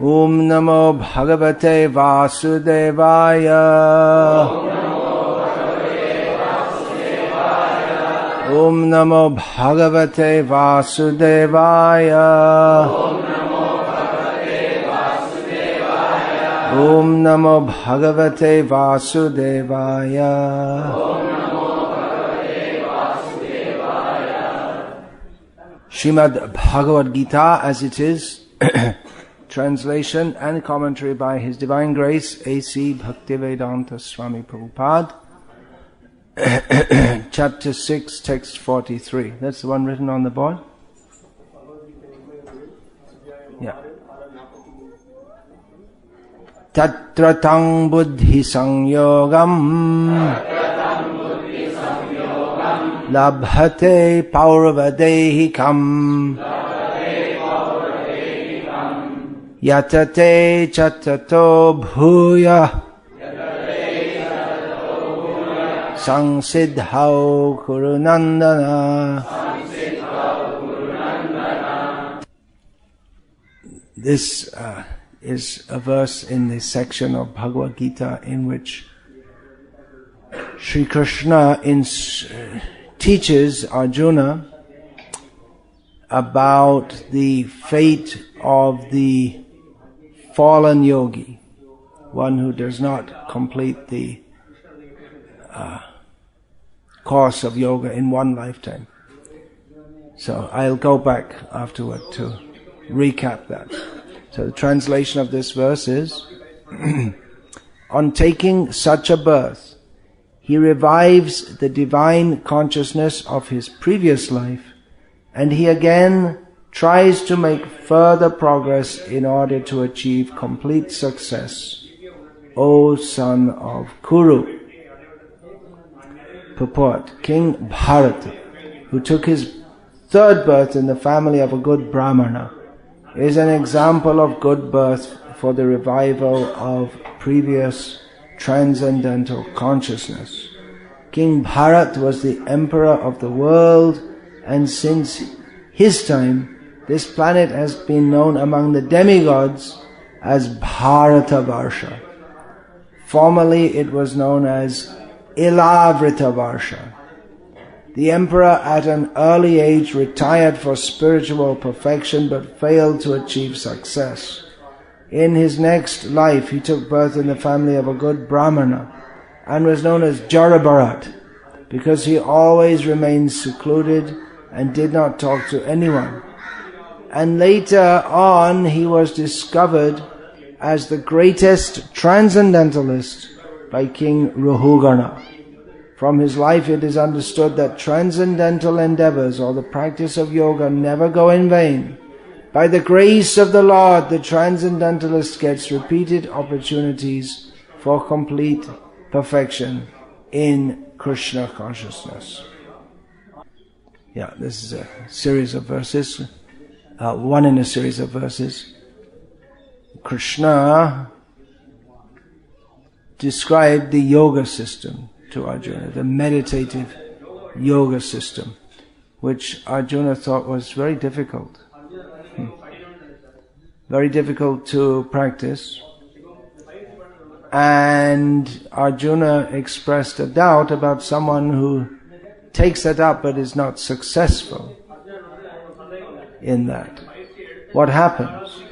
Om Namo Bhagavate Vasudevaya. Om Namo Bhagavate Vasudevaya. Om Namo Bhagavate Vasudevaya. Srimad Bhagavad-gita as it is, translation and commentary by His Divine Grace A.C. Bhaktivedanta Swami Prabhupada, Chapter 6, Text 43. That's the one written on the board? Yeah. Tatra tang buddhi sangyogam labhate paurvadehikam yatate chatato bhuya Sangsiddhau Kurunandana. This is a verse in the section of Bhagavad-gita in which Sri Krishna teaches Arjuna about the fate of the fallen yogi, one who does not complete the course of yoga in one lifetime. So I'll go back afterward to recap that. So the translation of this verse is, on taking such a birth, he revives the divine consciousness of his previous life, and he again tries to make further progress in order to achieve complete success. O son of Kuru. Purport. King Bharata, who took his third birth in the family of a good Brahmana, is an example of good birth for the revival of previous transcendental consciousness. King Bharat was the emperor of the world, and since his time, this planet has been known among the demigods as Bharatavarsha. Formerly it was known as Ilavrita-varsha. The emperor at an early age retired for spiritual perfection but failed to achieve success. In his next life he took birth in the family of a good Brahmana and was known as Jarabharat because he always remained secluded and did not talk to anyone. And later on he was discovered as the greatest transcendentalist by King Rahugana. From his life it is understood that transcendental endeavors or the practice of yoga never go in vain. By the grace of the Lord, the transcendentalist gets repeated opportunities for complete perfection in Krishna consciousness. Yeah, this is a series of verses, one in a series of verses. Krishna described the yoga system to Arjuna, the meditative yoga system, which Arjuna thought was very difficult. Very difficult to practice. And Arjuna expressed a doubt about someone who takes that up but is not successful in that. What happens?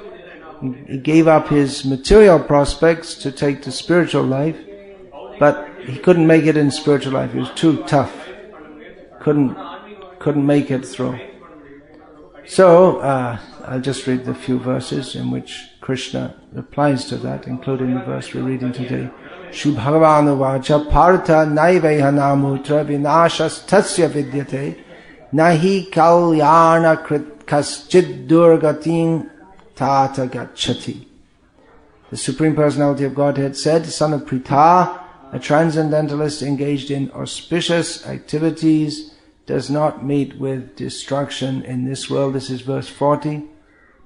He gave up his material prospects to take to spiritual life, but he couldn't make it in spiritual life. He was too tough. Couldn't make it through. So, I'll just read the few verses in which Krishna replies to that, including the verse we're reading today. Shri Bhagavanu Vacha Partha Naivehanamutra Vinashas Tasya Vidyate Nahi Kalyana Krit Kaschid Durgatin Tata Gachati. The Supreme Personality of Godhead said, son of Pritha, a transcendentalist engaged in auspicious activities does not meet with destruction in this world. This is verse 40.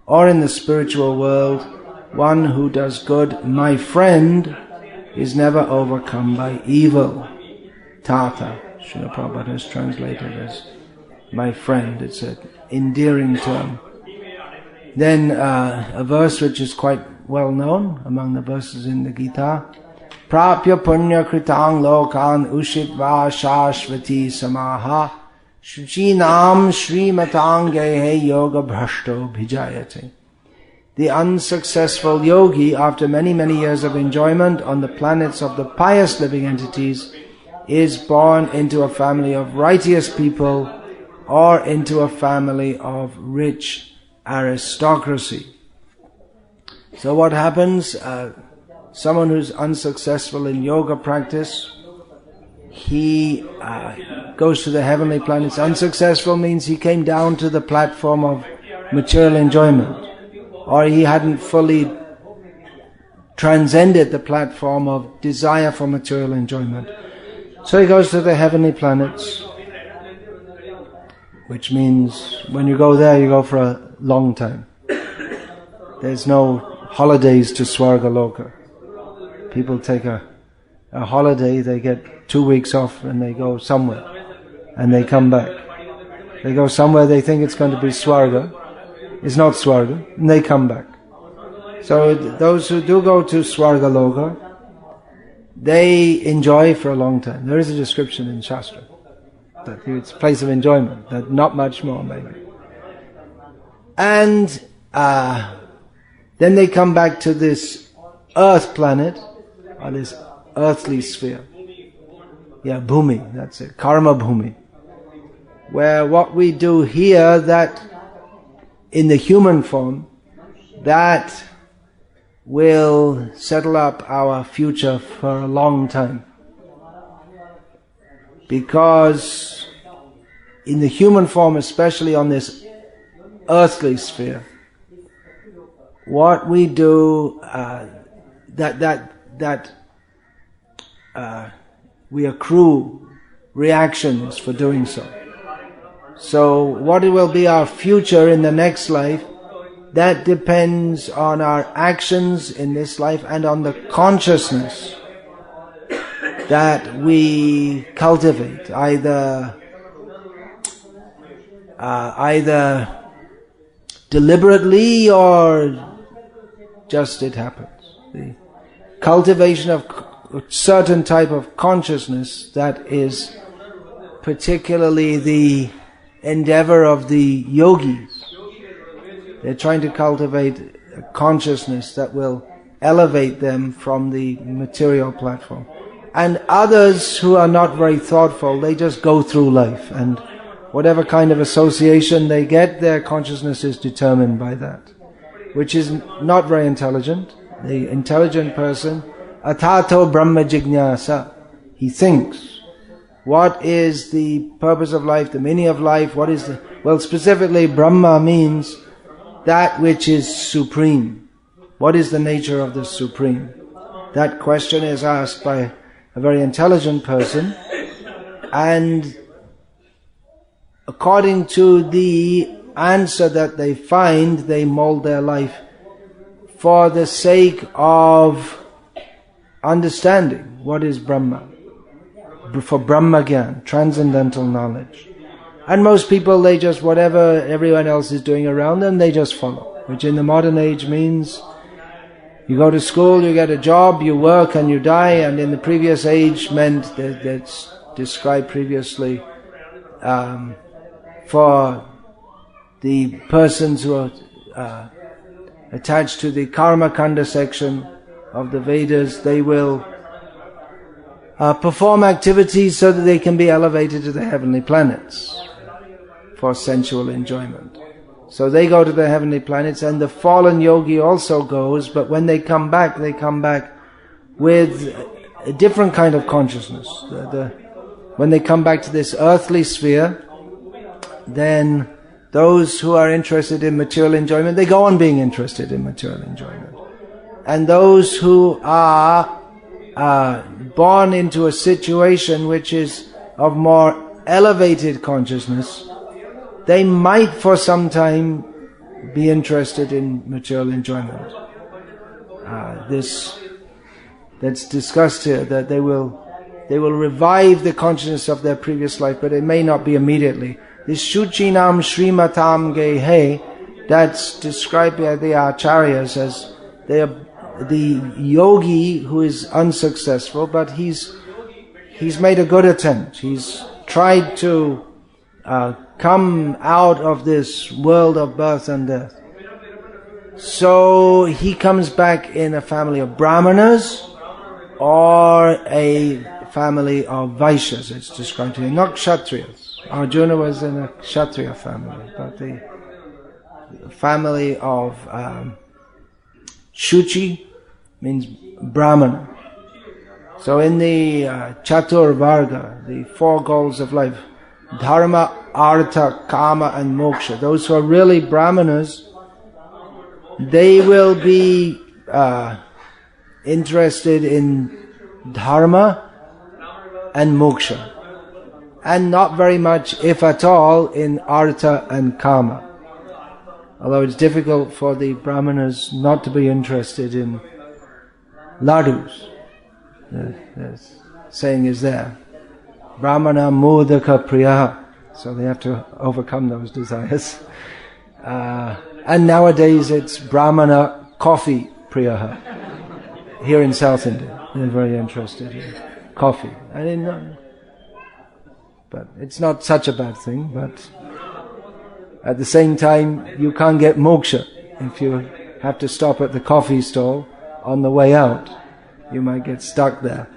Or in the spiritual world, one who does good, my friend, is never overcome by evil. Tata, Srila Prabhupada has translated as my friend. It's an endearing term. Then a verse which is quite well known among the verses in the Gita. Prapya punya kritang lokan ushitva shashvati samaha shuchinam shrimatang gehe yoga bhrashto bhijayate. The unsuccessful yogi, after many, many years of enjoyment on the planets of the pious living entities, is born into a family of righteous people or into a family of rich aristocracy. So what happens? Someone who's unsuccessful in yoga practice, he goes to the heavenly planets. Unsuccessful means he came down to the platform of material enjoyment, or he hadn't fully transcended the platform of desire for material enjoyment. So he goes to the heavenly planets, which means when you go there, you go for a long time. There's no holidays to Swargaloka. People take a holiday, they get 2 weeks off and they go somewhere and they come back. They go somewhere they think it's going to be Swarga. It's not Swarga, and they come back. So those who do go to Swargaloka, they enjoy for a long time. There is a description in Shastra that it's a place of enjoyment, that not much more maybe. And then they come back to this earth planet, or this earthly sphere. Yeah, Bhumi, that's it, Karma Bhumi. Where what we do here, that in the human form, that will settle up our future for a long time. Because in the human form, especially on this earthly sphere, what we do, we accrue reactions for doing so. So what it will be our future in the next life, that depends on our actions in this life and on the consciousness that we cultivate, either deliberately or just it happens. The cultivation of a certain type of consciousness, that is particularly the endeavor of the yogis. They're trying to cultivate a consciousness that will elevate them from the material platform. And others who are not very thoughtful, they just go through life, and whatever kind of association they get, their consciousness is determined by that, which is not very intelligent. The intelligent person, atato brahma jignasa, he thinks, what is the purpose of life, the meaning of life, well, specifically Brahma means that which is supreme. What is the nature of the supreme? That question is asked by a very intelligent person, and according to the answer that they find, they mold their life for the sake of understanding what is Brahma, for Brahma Gyan, transcendental knowledge. And most people, they just, whatever everyone else is doing around them, they just follow, which in the modern age means you go to school, you get a job, you work and you die, and in the previous age meant that's described previously for the persons who are attached to the Karma Kanda section of the Vedas, they will perform activities so that they can be elevated to the heavenly planets for sensual enjoyment. So they go to the heavenly planets, and the fallen yogi also goes, but when they come back with a different kind of consciousness. When they come back to this earthly sphere, then those who are interested in material enjoyment, they go on being interested in material enjoyment. And those who are born into a situation which is of more elevated consciousness, they might for some time be interested in material enjoyment. That's discussed here, that they will revive the consciousness of their previous life, but it may not be immediately. This Shuchinam Srimatam Gehe, that's described by the Acharyas as the yogi who is unsuccessful, but he's made a good attempt. He's tried to come out of this world of birth and death. So he comes back in a family of brahmanas or a family of vaishyas, it's described here, not kshatriyas. Arjuna was in a kshatriya family, but the family of Shuchi means brahmana. So in the Chatur Varga, the four goals of life, dharma, artha, kama and moksha, those who are really brahmanas, they will be interested in dharma and moksha, and not very much, if at all, in artha and kama. Although it's difficult for the brahmanas not to be interested in ladus. The saying is there, brahmana modaka priya, so they have to overcome those desires. And nowadays it's brahmana coffee priya. Here in South India, they're very interested in coffee. But it's not such a bad thing, but at the same time, you can't get moksha if you have to stop at the coffee stall on the way out. You might get stuck there.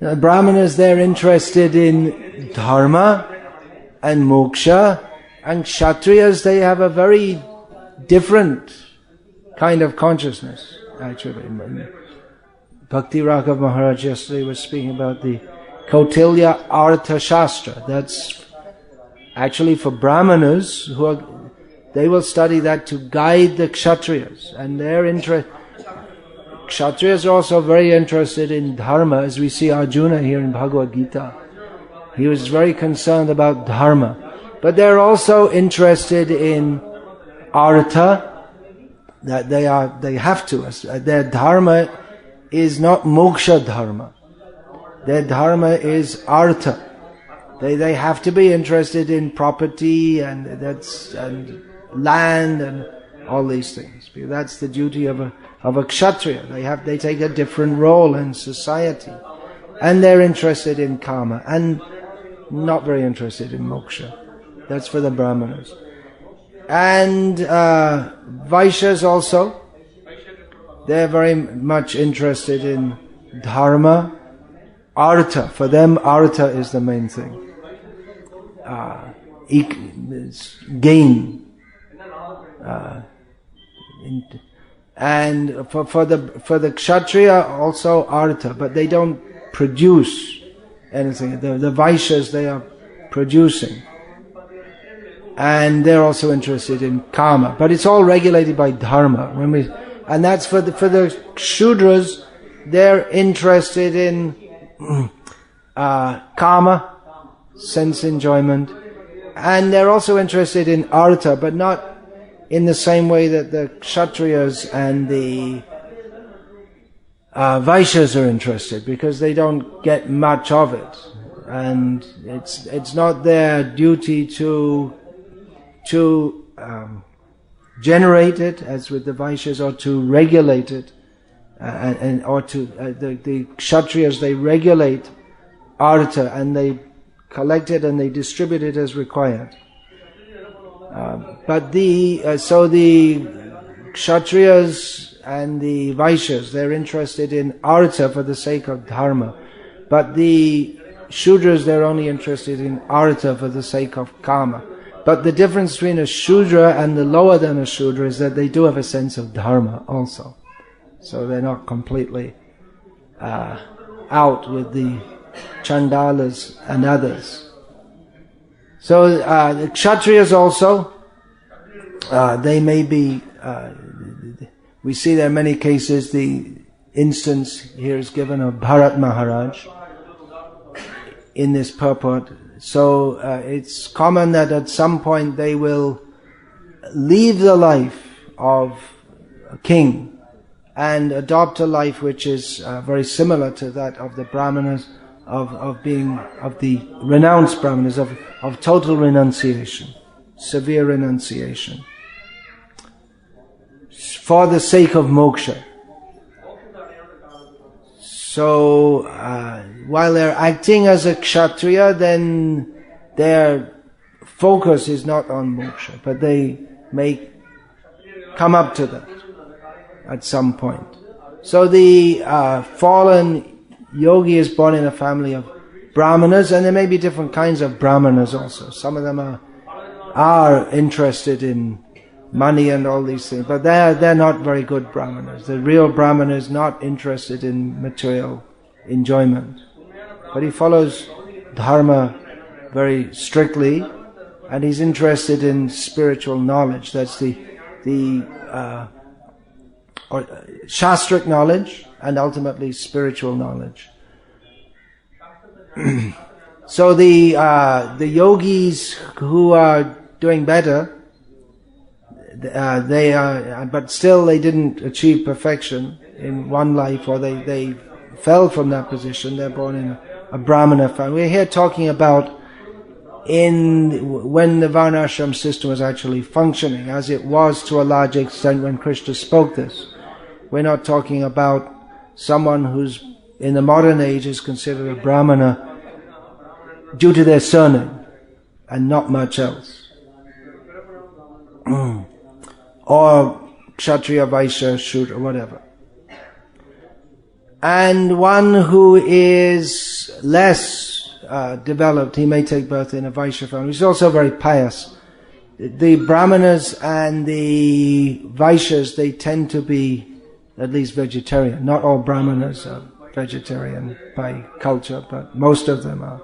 The brahmanas, they're interested in dharma and moksha, and kshatriyas, they have a very different kind of consciousness, actually. Bhakti Raghav Maharaj yesterday was speaking about the Kautilya Artha Shastra. That's actually for brahmanas they will study that to guide the kshatriyas, and kshatriyas are also very interested in dharma, as we see Arjuna here in Bhagavad-gita. He was very concerned about dharma, but they're also interested in artha. That they have to. Their dharma is not moksha dharma. Their dharma is artha. They have to be interested in property and land and all these things. Because that's the duty of a kshatriya. They take a different role in society, and they're interested in karma and not very interested in moksha. That's for the brahmanas. And Vaishyas also, they're very much interested in dharma, artha. For them, artha is the main thing. Gain. And for the kshatriya also artha, but they don't produce anything. The Vaishyas, they are producing. And they're also interested in karma, but it's all regulated by dharma. And that's for the Shudras, they're interested in karma, sense enjoyment, and they're also interested in artha, but not in the same way that the Kshatriyas and the Vaishyas are interested, because they don't get much of it, and it's not their duty to generate it, as with the Vaishyas, or to regulate it, the Kshatriyas, they regulate artha and they collect it and they distribute it as required. But the Kshatriyas and the Vaishyas, they're interested in artha for the sake of dharma, but the Shudras, they're only interested in artha for the sake of karma. But the difference between a Shudra and the lower than a Shudra is that they do have a sense of dharma also. So they're not completely out with the Chandalas and others. So the Kshatriyas also, they may be, we see there are many cases, the instance here is given of Bharat Maharaj in this purport. So it's common that at some point they will leave the life of a king and adopt a life which is very similar to that of the Brahmanas, of the renounced Brahmanas, of total renunciation, severe renunciation. for the sake of moksha. So, while they're acting as a kshatriya, then their focus is not on moksha, but they may come up to that at some point. So the fallen yogi is born in a family of brahmanas, and there may be different kinds of brahmanas also. Some of them are interested in money and all these things, but they're not very good brahmanas. The real brahmana is not interested in material enjoyment, but he follows dharma very strictly, and he's interested in spiritual knowledge. That's the shastric knowledge and ultimately spiritual knowledge. So the yogis who are doing better, they are, but still they didn't achieve perfection in one life, or they fell from that position. They're born in a brahmana family. We're here talking about when the varnashram system was actually functioning, as it was to a large extent when Krishna spoke this. We're not talking about someone who's in the modern age is considered a brahmana due to their surname and not much else. Or kshatriya, vaishya, shudra, whatever. And one who is less developed, he may take birth in a vaishya family. He's also very pious. The brahmanas and the vaishyas, they tend to be at least vegetarian. Not all brahmanas are vegetarian by culture, but most of them are.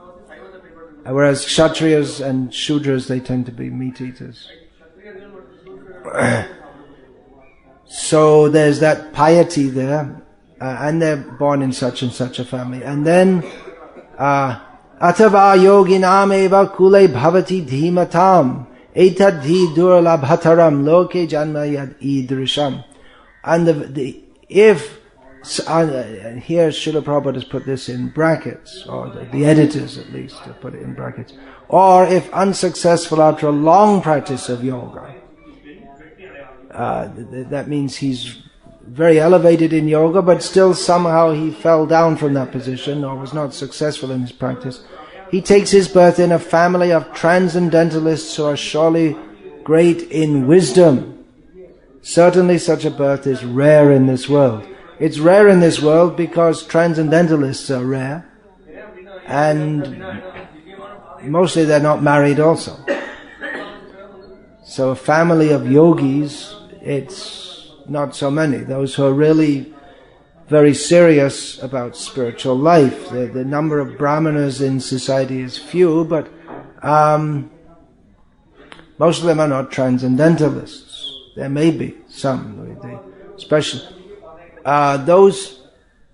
Whereas kshatriyas and shudras, they tend to be meat eaters. So there's that piety there, and they're born in such and such a family. And then atava yoginam eva kule bhavati dhimatam etadhi durlabhataram loke janma yad idrisham. And if here Srila Prabhupada has put this in brackets, or the editors at least have put it in brackets, or if unsuccessful after a long practice of yoga, that means he's very elevated in yoga, but still somehow he fell down from that position or was not successful in his practice. He takes his birth in a family of transcendentalists who are surely great in wisdom. Certainly such a birth is rare in this world. It's rare in this world because transcendentalists are rare, and mostly they're not married also. So a family of yogis, it's not so many. Those who are really very serious about spiritual life. The number of brahmanas in society is few, but most of them are not transcendentalists. There may be some, especially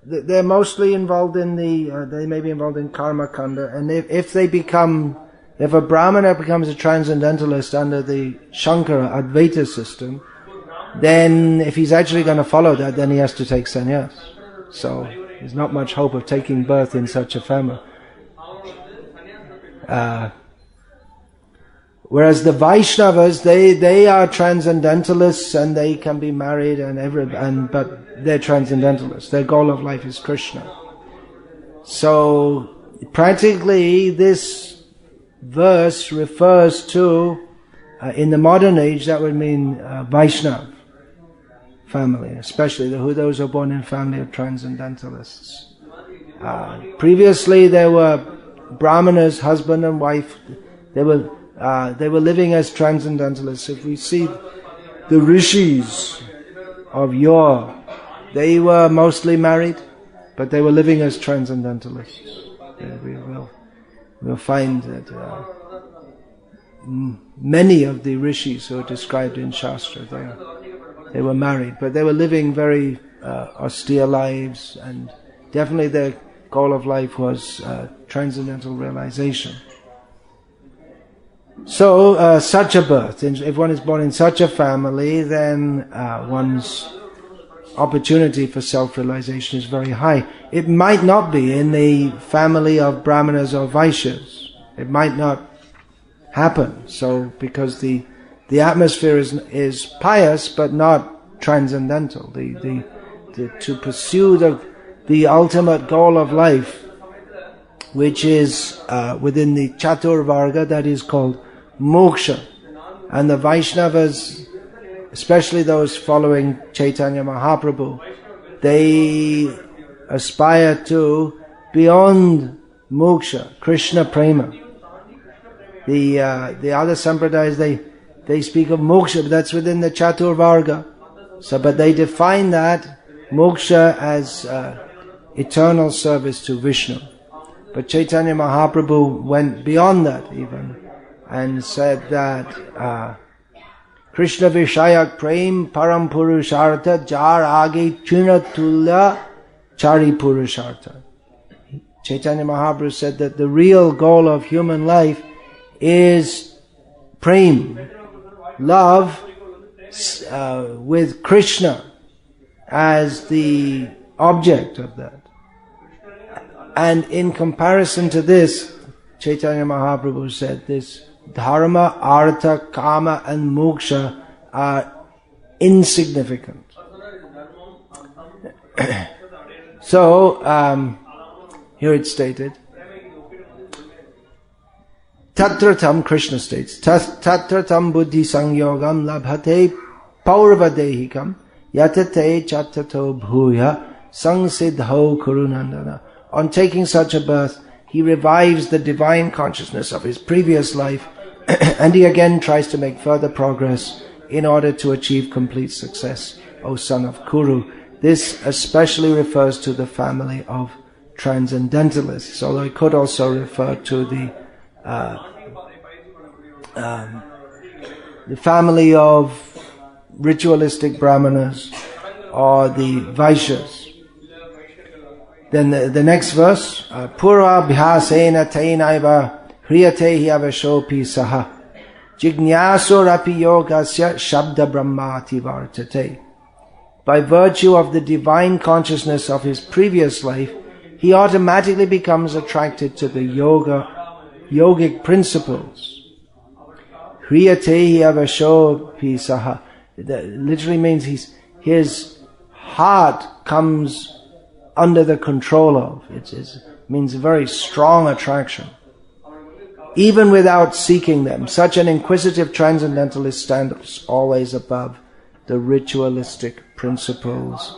they're mostly involved in they may be involved in karma kanda, and if a brahmana becomes a transcendentalist under the Shankara Advaita system, then if he's actually going to follow that, then he has to take sannyas. So there's not much hope of taking birth in such a family. Whereas the Vaishnavas, they are transcendentalists, and they can be married but they're transcendentalists. Their goal of life is Krishna. So practically this verse refers to, in the modern age, that would mean Vaishnav family, especially those who are born in family of transcendentalists. Previously there were brahmanas, husband and wife. They were living as transcendentalists. If we see the rishis of yore, they were mostly married, but they were living as transcendentalists. We'll find that many of the rishis who are described in Shastra, they were married, but they were living very austere lives, and definitely their goal of life was transcendental realization. So, such a birth, if one is born in such a family, then one's opportunity for self-realization is very high. It might not be in the family of brahmanas or vaishyas. It might not happen. So, because the atmosphere is pious, but not transcendental, to pursue the ultimate goal of life, which is within the Chatur Varga, that is called moksha. And the Vaishnavas, especially those following Chaitanya Mahaprabhu, they aspire to beyond moksha, Krishna prema. The other sampradayas, they speak of moksha, but that's within the Chatur Varga. So, but they define that moksha as eternal service to Vishnu. But Chaitanya Mahaprabhu went beyond that even, and said that Krishna Vishayak Prem Param Purushartha Jar Age Chinatulya Chari Purushartha. Chaitanya Mahaprabhu said that the real goal of human life is prem, love with Krishna as the object of that. And in comparison to this, Chaitanya Mahaprabhu said this dharma, artha, kama and moksha are insignificant. So, here it's stated, Tatratam, Krishna states, Tatratam buddhi sangyogam labhate paurvadehikam yatate chatato bhuya sangsiddho kurunandana. On taking such a birth, he revives the divine consciousness of his previous life and he again tries to make further progress in order to achieve complete success, O son of Kuru. This especially refers to the family of transcendentalists, although it could also refer to the family of ritualistic brahmanas or the Vaishyas. Then the next verse, Pura bhyasena tainaiva hriyate hyavashopi saha jignyasorapi yogasya shabda brahmati vartate. By virtue of the divine consciousness of his previous life, he automatically becomes attracted to the yogic principles. Hriyate hyavashopi saha. That literally means his heart comes under the control of. It means a very strong attraction. Even without seeking them, such an inquisitive transcendentalist stands always above the ritualistic principles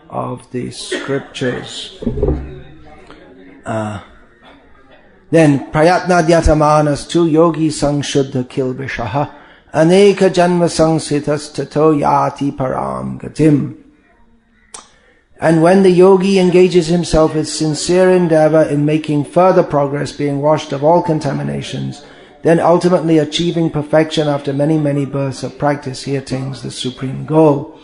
of the scriptures. Then, prayatna dhyatamanas tu yogi sangshuddha kilvishaha aneka janma sangsitas tato yati param gatim. And when the yogi engages himself with sincere endeavor in making further progress, being washed of all contaminations, then ultimately achieving perfection after many, many births of practice, he attains the supreme goal.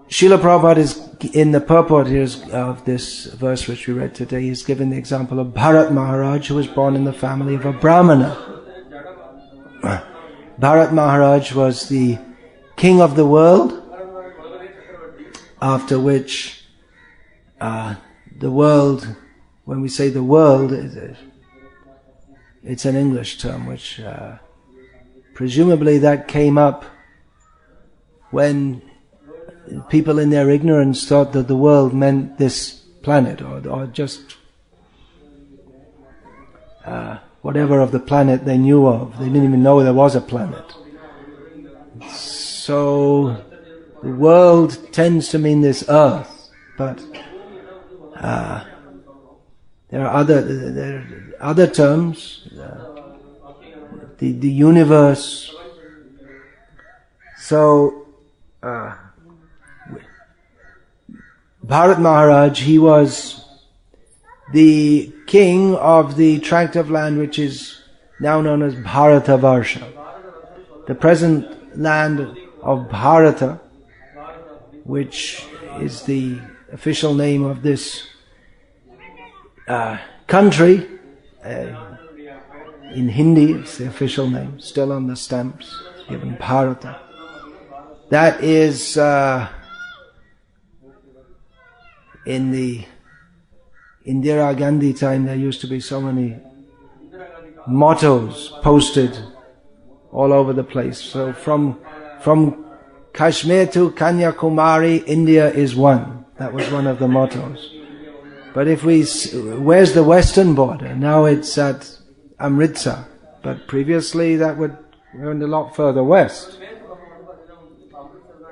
Srila Prabhupada is, in the purport here of this verse which we read today, he's given the example of Bharat Maharaj, who was born in the family of a Brahmana. Bharat Maharaj was the king of the world, after which the world, when we say the world, it's an English term which presumably that came up when people in their ignorance thought that the world meant this planet or just whatever of the planet they knew of. They didn't even know there was a planet. So the world tends to mean this earth, but there are other terms, the universe. So Bharat Maharaj, he was the king of the tract of land which is now known as Bharatavarsha. The present land of Bharata, which is the official name of this country. In Hindi, it's the official name, still on the stamps, given Bharata. That is in the Indira Gandhi time, there used to be so many mottos posted all over the place. So from Kashmir to Kanyakumari, India is one. That was one of the mottos. But if where's the western border? Now it's at Amritsar. But previously that went a lot further west.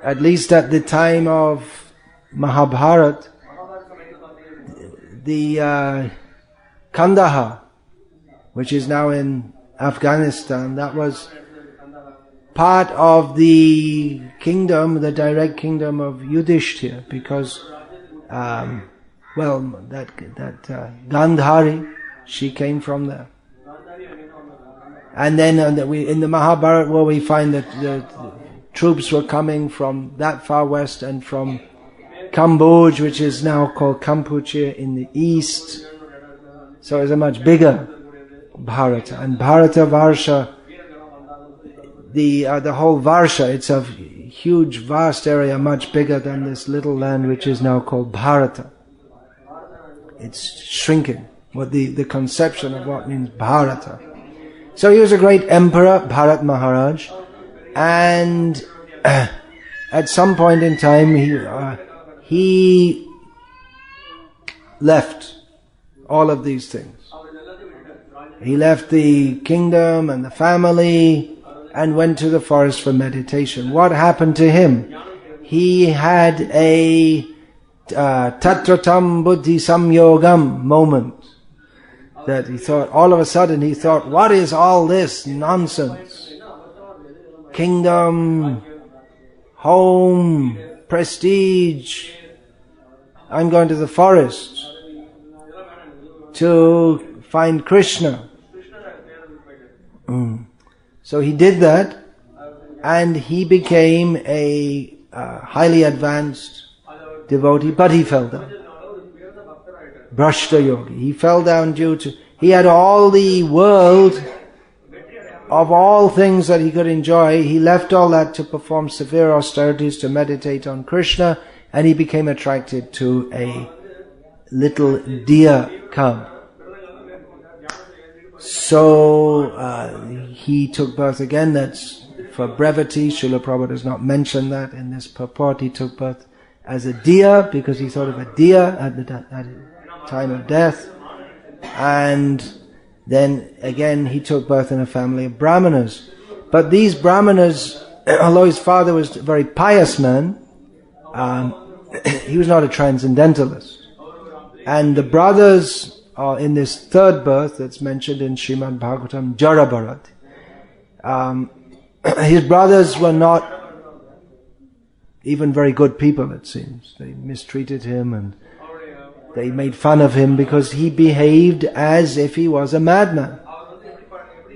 At least at the time of Mahabharata, the Kandahar, which is now in Afghanistan, that was part of the kingdom, the direct kingdom of Yudhishthira, because Gandhari, she came from there. And then in the Mahabharata, where we find that the troops were coming from that far west and from Kamboja, which is now called Kampuchea, in the east. So it's a much bigger Bharata. And Bharata Varsha, the whole Varsha, it's a huge, vast area, much bigger than this little land which is now called Bharata. It's shrinking, what the conception of what means Bharata. So he was a great emperor, Bharat Maharaj, and at some point in time he left all of these things. He left the kingdom and the family and went to the forest for meditation. What happened to him? He had a tatratam buddhi samyogam moment. That he thought, all of a sudden he thought, what is all this nonsense? Kingdom, home, prestige. I'm going to the forest to find Krishna. So he did that, and he became a highly advanced devotee, but he fell down. Bhrashta Yogi. He fell down he had all the world of all things that he could enjoy. He left all that to perform severe austerities, to meditate on Krishna, and he became attracted to a little deer cub. So he took birth again. That's for brevity. Srila Prabhupada does not mention that in this purport. He took birth as a deer because he thought of a deer at the time of death. And then again he took birth in a family of Brahmanas. But these Brahmanas, although his father was a very pious man, he was not a transcendentalist. And the brothers are in this third birth that's mentioned in Srimad Bhagavatam, Jarabharat. His brothers were not even very good people, it seems. They mistreated him and they made fun of him because he behaved as if he was a madman.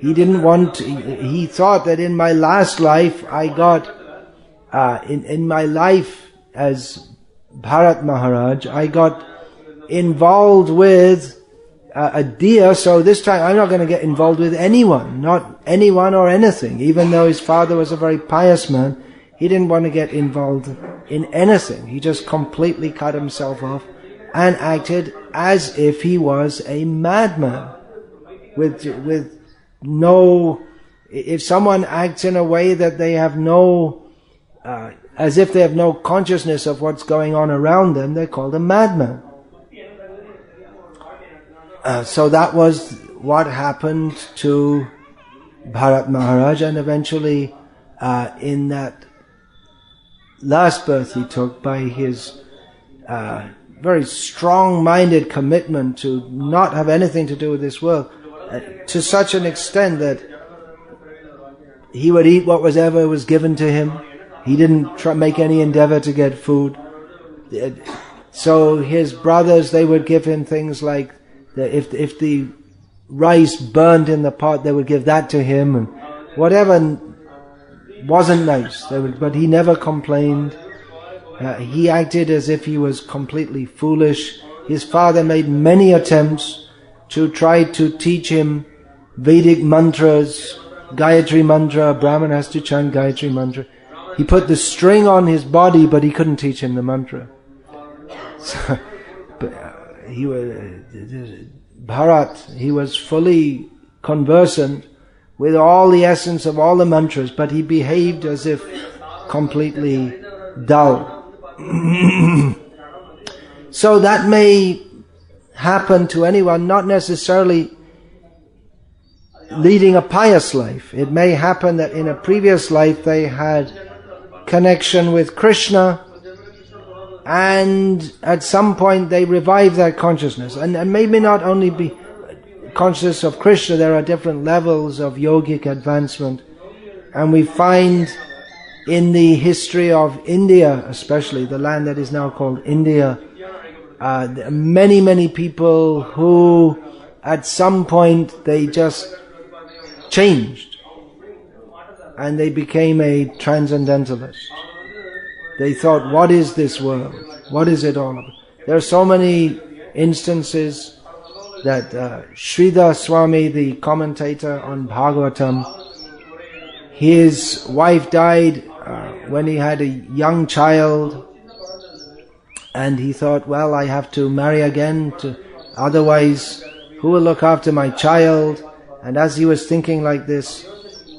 He thought that in my last life I got, in my life as Bharat Maharaj, I got involved with a deer, so this time I'm not going to get involved with anyone, not anyone or anything. Even though his father was a very pious man, he didn't want to get involved in anything. He just completely cut himself off and acted as if he was a madman. With no, if someone acts in a way that they have no, as if they have no consciousness of what's going on around them, they're called a madman. So that was what happened to Bharat Maharaj, and eventually in that last birth he took, by his very strong-minded commitment to not have anything to do with this world, to such an extent that he would eat whatever was given to him. He didn't make any endeavor to get food. So his brothers, they would give him things like, if the rice burned in the pot, they would give that to him, and whatever wasn't nice, but he never complained. He acted as if he was completely foolish. His father made many attempts to try to teach him Vedic mantras, Gayatri mantra. A Brahman has to chant Gayatri mantra. He put the string on his body, but he couldn't teach him the mantra. So, Bharat, he was fully conversant with all the essence of all the mantras, but he behaved as if completely dull. So that may happen to anyone, not necessarily leading a pious life. It may happen that in a previous life they had connection with Krishna, and at some point they revive that consciousness. And maybe not only be conscious of Krishna, there are different levels of yogic advancement. And we find in the history of India, especially the land that is now called India, many, many people who at some point they just changed and they became a transcendentalist. They thought, what is this world? What is it all about? There are so many instances that Sridhar Swami, the commentator on Bhagavatam, his wife died when he had a young child, and he thought, well, I have to marry again, otherwise who will look after my child? And as he was thinking like this,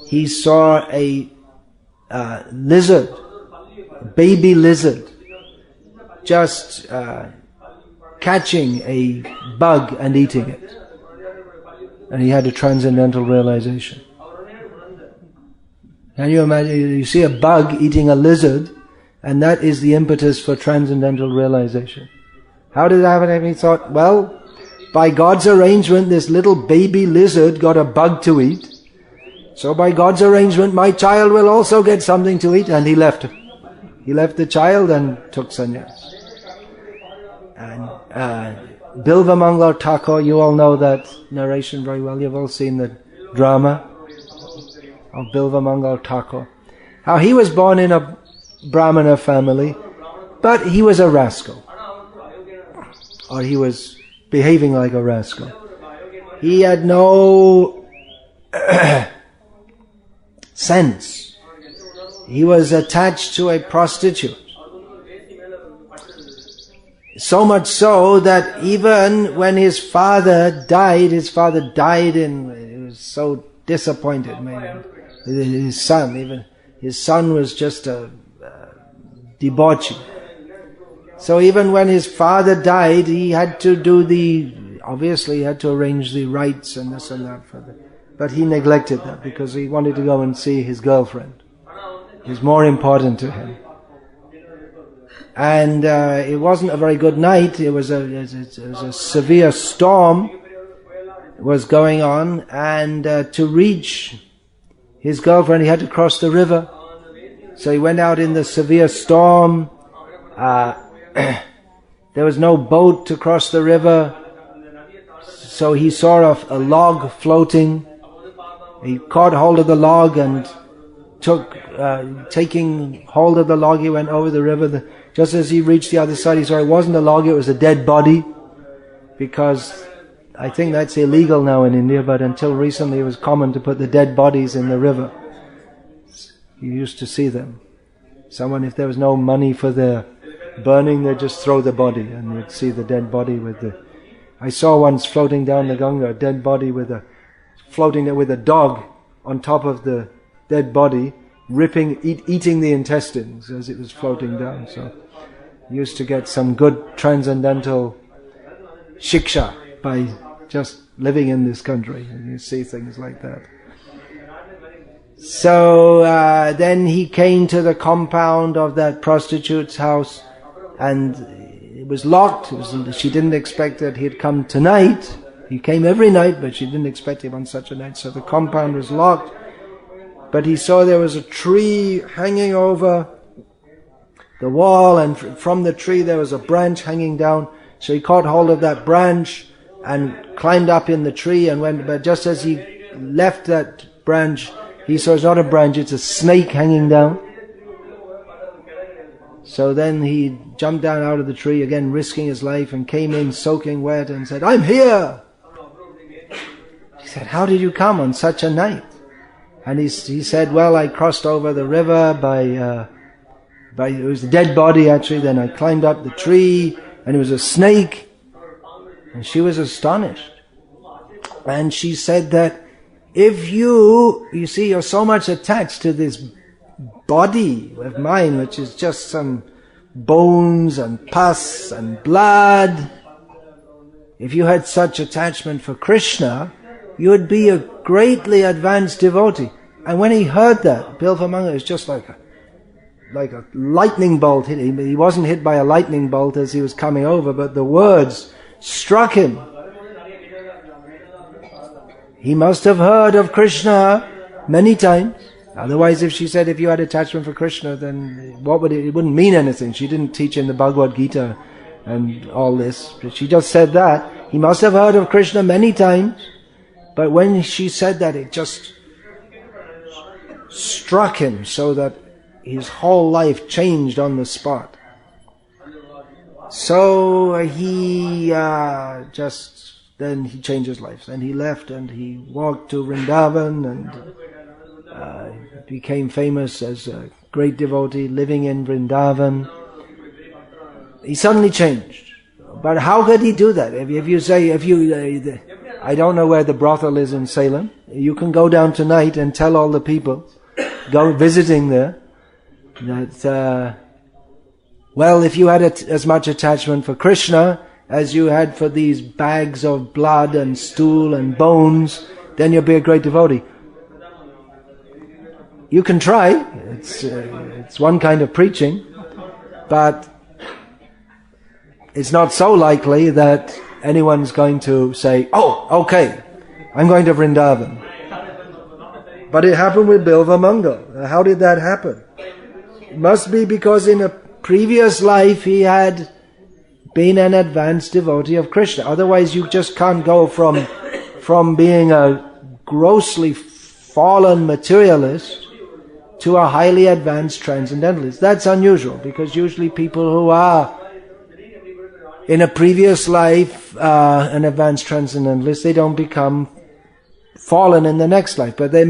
he saw a lizard, a baby lizard, just catching a bug and eating it. And he had a transcendental realization. Can you imagine? You see a bug eating a lizard, and that is the impetus for transcendental realization. How did that happen? He thought, well, by God's arrangement, this little baby lizard got a bug to eat. So by God's arrangement, my child will also get something to eat. And he left. He left the child and took sannyas. And Bilva Mangal Thakur, you all know that narration very well. You've all seen the drama of Bilva Mangal Thakur. How he was born in a Brahmana family, but he was a rascal. Or he was behaving like a rascal. He had no sense. He was attached to a prostitute. So much so that even when his father died in, he was so disappointed, man. His son was just a debauchee. So even when his father died, he had to obviously he had to arrange the rites and this and that but he neglected that because he wanted to go and see his girlfriend. It was more important to him. And it wasn't a very good night. It was a severe storm was going on, and to reach his girlfriend, he had to cross the river. So he went out in the severe storm. There was no boat to cross the river. So he saw a log floating. He caught hold of the log and taking hold of the log, he went over the river. Just as he reached the other side, he saw it wasn't a log, it was a dead body. Because I think that's illegal now in India, but until recently it was common to put the dead bodies in the river. You used to see them. Someone, if there was no money for their burning, they'd just throw the body, and you'd see the dead body I saw once floating down the Ganga, a dead body floating with a dog on top of the dead body, eating the intestines as it was floating down. So you used to get some good transcendental shiksha by just living in this country, and you see things like that. So then he came to the compound of that prostitute's house, and it was locked. She didn't expect that he'd come tonight. He came every night, but she didn't expect him on such a night. So the compound was locked. But he saw there was a tree hanging over the wall, and from the tree there was a branch hanging down. So he caught hold of that branch and climbed up in the tree and went. But just as he left that branch, he saw it's not a branch, it's a snake hanging down. So then he jumped down out of the tree, again risking his life, and came in soaking wet and said, "I'm here!" He said, "How did you come on such a night?" And he said, "Well, I crossed over the river it was a dead body actually, then I climbed up the tree, and it was a snake." And she was astonished. And she said that if you see, you're so much attached to this body of mine, which is just some bones and pus and blood, if you had such attachment for Krishna, you would be a greatly advanced devotee. And when he heard that, Bilvamanga is just like a lightning bolt hit him. He wasn't hit by a lightning bolt as he was coming over, but the words struck him. He must have heard of Krishna many times. Otherwise, if she said if you had attachment for Krishna, then it wouldn't mean anything. She didn't teach in the Bhagavad-gita and all this. But she just said that. He must have heard of Krishna many times. But when she said that, it just struck him so that his whole life changed on the spot. So then he changed his life. Then he left and he walked to Vrindavan and became famous as a great devotee living in Vrindavan. He suddenly changed. But how could he do that? I don't know where the brothel is in Salem. You can go down tonight and tell all the people go visiting there that, if you had as much attachment for Krishna as you had for these bags of blood and stool and bones, then you'll be a great devotee. You can try. It's one kind of preaching, but it's not so likely that anyone's going to say, "Oh, okay, I'm going to Vrindavan." But it happened with Bilvamanga. How did that happen? It must be because in a previous life he had been an advanced devotee of Krishna. Otherwise you just can't go from being a grossly fallen materialist to a highly advanced transcendentalist. That's unusual, because usually people who are in a previous life an advanced transcendentalist, they don't become fallen in the next life. But they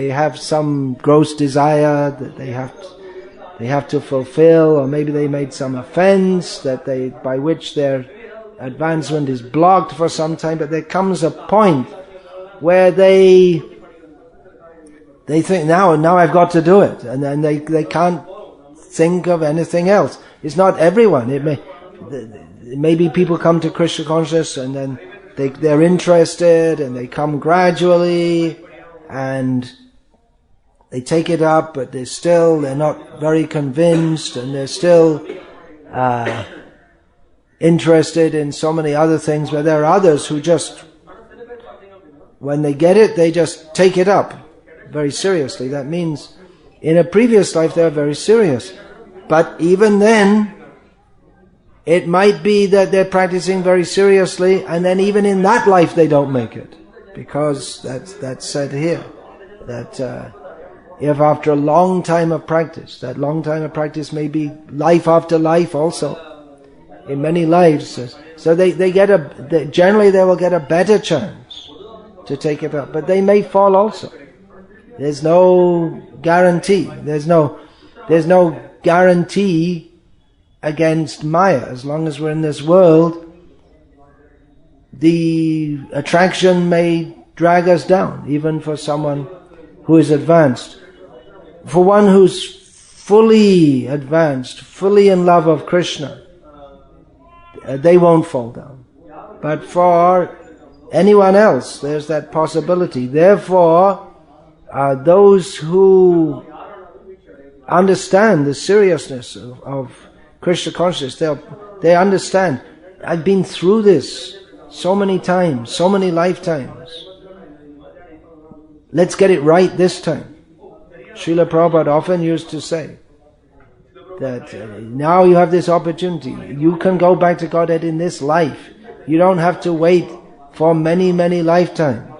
have some gross desire that they have to fulfill, or maybe they made some offense by which their advancement is blocked for some time. But there comes a point where they think, now I've got to do it, and then they can't think of anything else. It's not everyone. Maybe people come to Krishna consciousness and then they're interested and they come gradually and they take it up, but they're not very convinced, and they're still interested in so many other things. But there are others who just, when they get it, they just take it up very seriously. That means in a previous life they're very serious. But even then, it might be that they're practicing very seriously, and then even in that life they don't make it. Because that's said here, that if after a long time of practice, that long time of practice may be life after life also, in many lives, so generally they will get a better chance to take it up. But they may fall also. There's no guarantee. There's no guarantee against Maya. As long as we're in this world, the attraction may drag us down, even for someone who is advanced. For one who's fully advanced, fully in love of Krishna, they won't fall down. But for anyone else, there's that possibility. Therefore, those who understand the seriousness of Krishna consciousness, they understand, I've been through this so many times, so many lifetimes. Let's get it right this time. Srila Prabhupada often used to say that now you have this opportunity. You can go back to Godhead in this life. You don't have to wait for many, many lifetimes.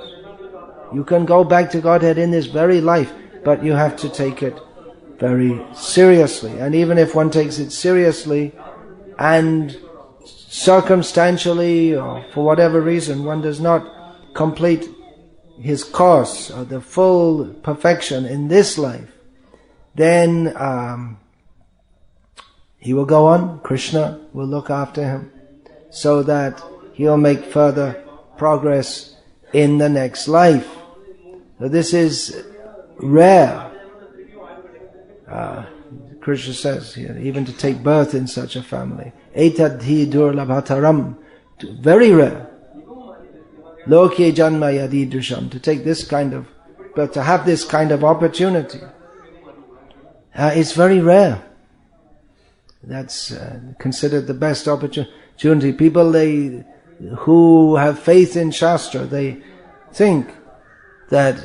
You can go back to Godhead in this very life, but you have to take it very seriously. And even if one takes it seriously and circumstantially or for whatever reason one does not complete his course or the full perfection in this life, then he will go on. Krishna will look after him so that he'll make further progress in the next life. So this is rare. Krishna says here, even to take birth in such a family. Etadhi durlabhataram, very rare. Loke janma yadidrusham, to take this kind of, but to have this kind of opportunity, it's very rare. That's considered the best opportunity. People who have faith in Shastra, they think that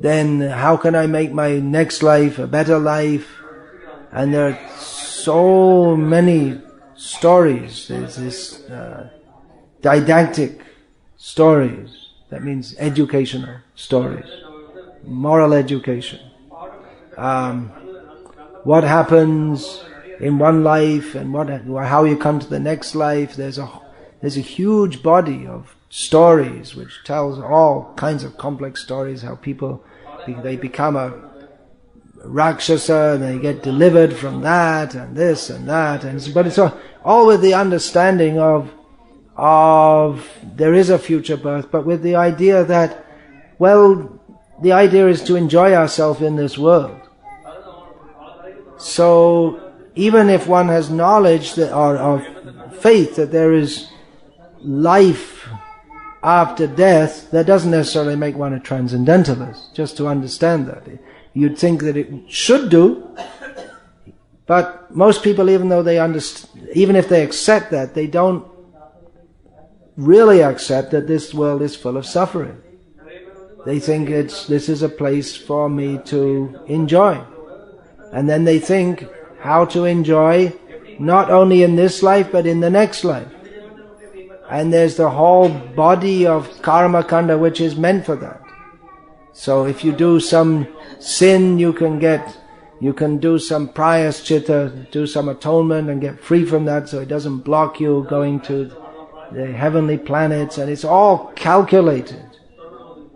then how can I make my next life a better life? And there are so many stories. There's this didactic stories. That means educational stories, moral education. What happens in one life and how you come to the next life. There's a huge body of stories which tells all kinds of complex stories, how people they become a Rakshasa and they get delivered from that and this and that, but it's all with the understanding of there is a future birth, but with the idea that, well, the idea is to enjoy ourselves in this world. So even if one has knowledge that, or faith that there is life after death, that doesn't necessarily make one a transcendentalist, just to understand that. You'd think that it should do, but most people, even though they even if they accept that, they don't really accept that this world is full of suffering. They think this is a place for me to enjoy. And then they think how to enjoy not only in this life but in the next life. And there's the whole body of karma kanda which is meant for that. So if you do some sin, you can do some prayaschitta, do some atonement and get free from that, so it doesn't block you going to the heavenly planets. And it's all calculated,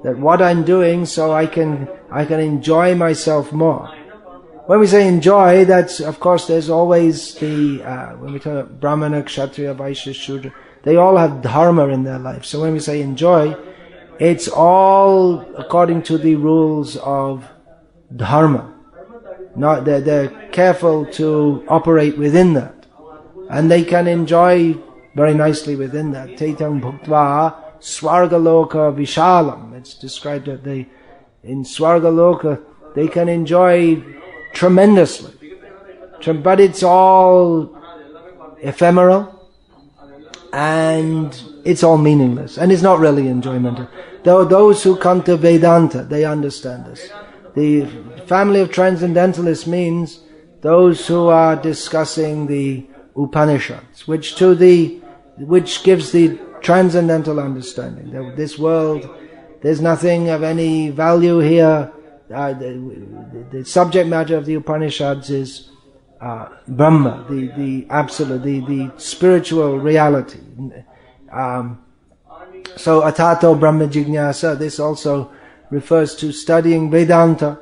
that what I'm doing so I can enjoy myself more. When we say enjoy, that's, of course, there's always when we talk about Brahmana, Kshatriya, Vaishya, Shudra, they all have dharma in their life. So when we say enjoy, it's all according to the rules of dharma. They're careful to operate within that. And they can enjoy very nicely within that. Tetang bhuktva swargaloka vishalam. It's described that in swargaloka, they can enjoy tremendously. But it's all ephemeral and it's all meaningless. And it's not really enjoyment. Though those who come to Vedanta, they understand this. The family of transcendentalists means those who are discussing the Upanishads, which gives the transcendental understanding. That this world, there's nothing of any value here. The subject matter of the Upanishads is Brahma, the absolute, the spiritual reality. So Atato Brahma Jignasa, this also refers to studying Vedanta.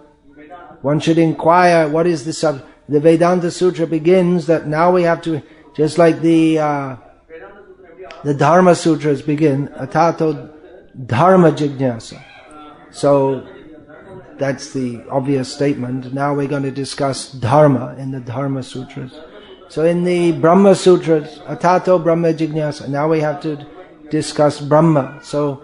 One should inquire, what is the subject? The Vedanta Sutra begins that now we have to, just like the Dharma Sutras begin, Atato Dharma Jignasa. So that's the obvious statement. Now we're going to discuss Dharma in the Dharma Sutras. So in the Brahma Sutras, Atato Brahma Jignasa, now we have to discuss Brahma. So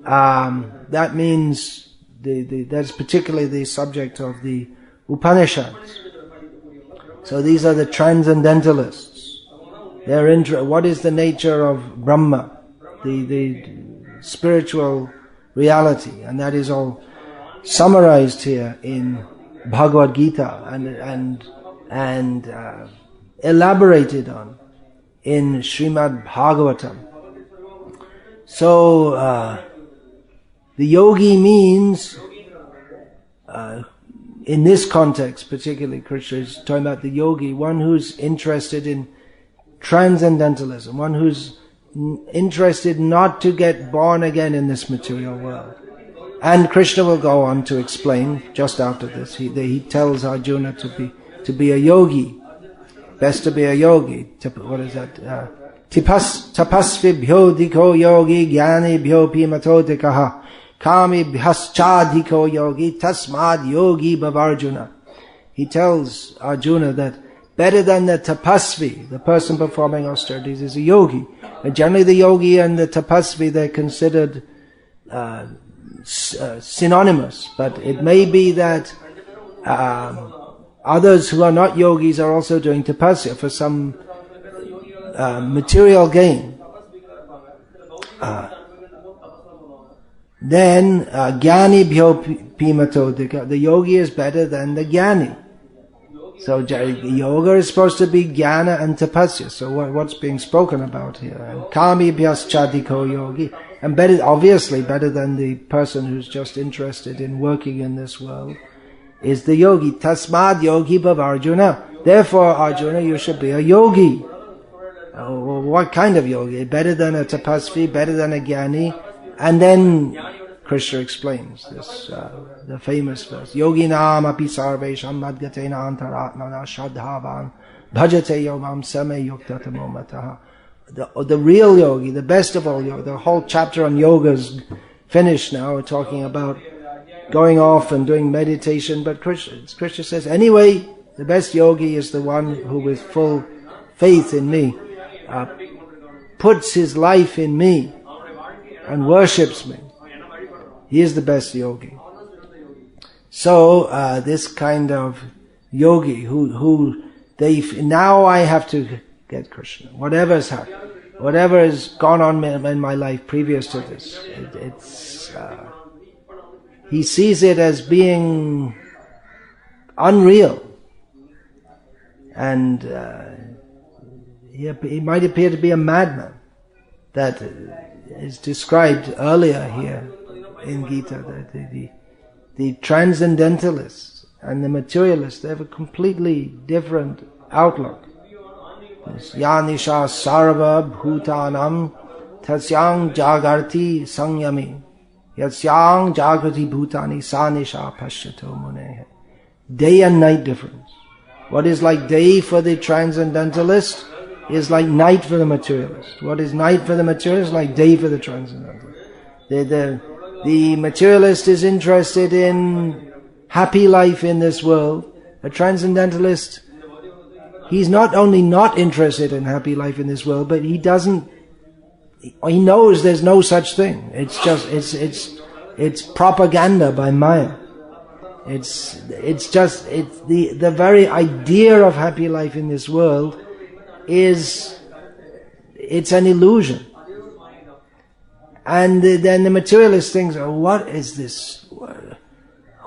that means that's particularly the subject of the Upanishads. So these are the transcendentalists. What is the nature of Brahma, the spiritual reality, and that is all summarized here in Bhagavad-gita and elaborated on in Srimad Bhagavatam. So the yogi means, in this context particularly, Krishna is talking about the yogi, one who's interested in transcendentalism, one who's interested not to get born again in this material world. And Krishna will go on to explain just after this. He tells Arjuna to be a yogi. Best to be a yogi. What is that? Tapasvibhyo diko yogi jnanibhyo pimatodikaha kami bhaschadhiko yogi tasmad yogi bhavarjuna. he tells Arjuna that better than the tapasvi, the person performing austerities, is a yogi. And generally the yogi and the tapasvi, they're considered synonymous. But it may be that others who are not yogis are also doing tapasya for some material gain. Then Jnani bhyo pimato, the yogi is better than the Jnani. So yoga is supposed to be jnana and tapasya. So what's being spoken about here? And kami bhyaschadiko yogi, and obviously better than the person who's just interested in working in this world, is the yogi. Tasmad yogi bhav Arjuna. Therefore, Arjuna, you should be a yogi. What kind of yogi? Better than a tapasvi, better than a jnani. And then Krishna explains this, the famous verse, Yoginam api sarvesham madgatena antaratmana shadhavan bhajate yomam same yuktatamo mataha. The real yogi, the best of all yoga, the whole chapter on yoga is finished now. We're talking about going off and doing meditation, but Krishna says, anyway, the best yogi is the one who with full faith in me puts his life in me and worships me. He is the best yogi. So this kind of yogi who now I have to get Krishna. Whatever has gone on in my life previous to this, he sees it as being unreal, and he might appear to be a madman. That is described earlier here in Gita, that the transcendentalists and the materialists, they have a completely different outlook. Yanisha sarva bhutanam tasyang jagarti sangyami yasyang jagrati bhutani sanisha pashyato munehe. Day and night difference. What is like day for the transcendentalist is like night for the materialist. What is night for the materialist is like day for the transcendentalist. The materialist is interested in happy life in this world. A transcendentalist, he's not only not interested in happy life in this world, but he knows there's no such thing. It's propaganda by Maya. It's the very idea of happy life in this world it's an illusion. And then the materialist thinks, oh, what is this?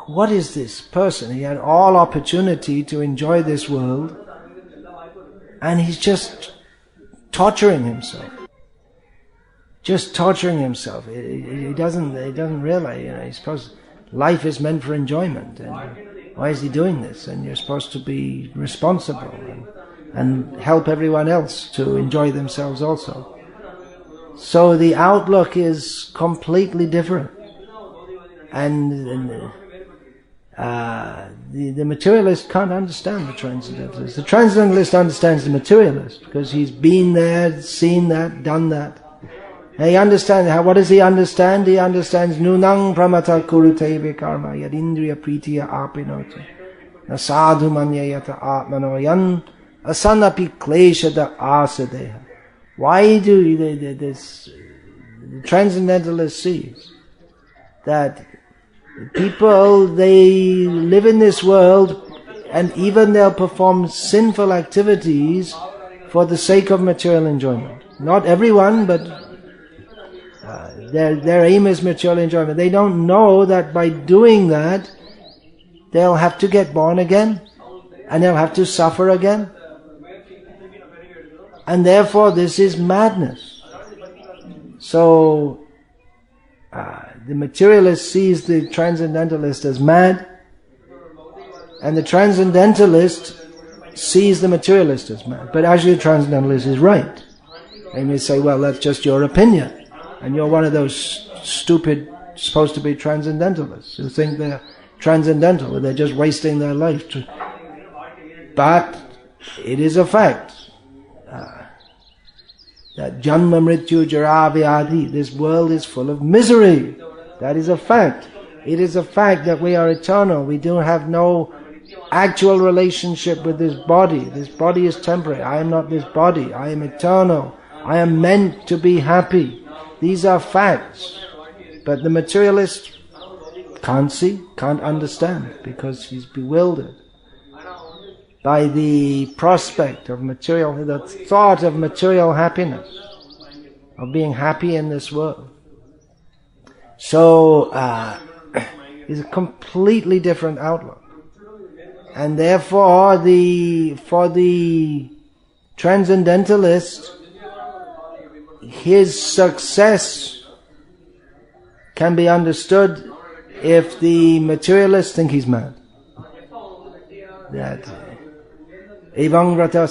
What is this person? He had all opportunity to enjoy this world, and he's just torturing himself. Just torturing himself. He doesn't realize, he's supposed, life is meant for enjoyment, and why is he doing this? And you're supposed to be responsible and help everyone else to enjoy themselves also. So the outlook is completely different. And the materialist can't understand the transcendentalist. The transcendentalist understands the materialist because he's been there, seen that, done that. And he understands, what does he understand? He understands nunang pramata kurute vikarma yadindriya pritiya apinoti nasadhu manyayata atmanoyan asanapi kleshada asadeha. Why do the transcendentalist sees that people, they live in this world and even they'll perform sinful activities for the sake of material enjoyment. Not everyone, but their aim is material enjoyment. They don't know that by doing that, they'll have to get born again and they'll have to suffer again. And therefore this is madness. So the materialist sees the transcendentalist as mad, and the transcendentalist sees the materialist as mad. But actually the transcendentalist is right. And you say, well, that's just your opinion, and you're one of those stupid, supposed to be transcendentalists who think they're transcendental, they're just wasting their life. But it is a fact that janma mrityu jara vyadhi, this world is full of misery. That is a fact. It is a fact that we are eternal. We do have no actual relationship with this body. This body is temporary. I am not this body. I am eternal. I am meant to be happy. These are facts. But the materialist can't see, can't understand, because he's bewildered by the prospect of material, the thought of material happiness, of being happy in this world. So, it's a completely different outlook. And therefore, for the transcendentalist, his success can be understood if the materialists think he's mad. That Evang Vrata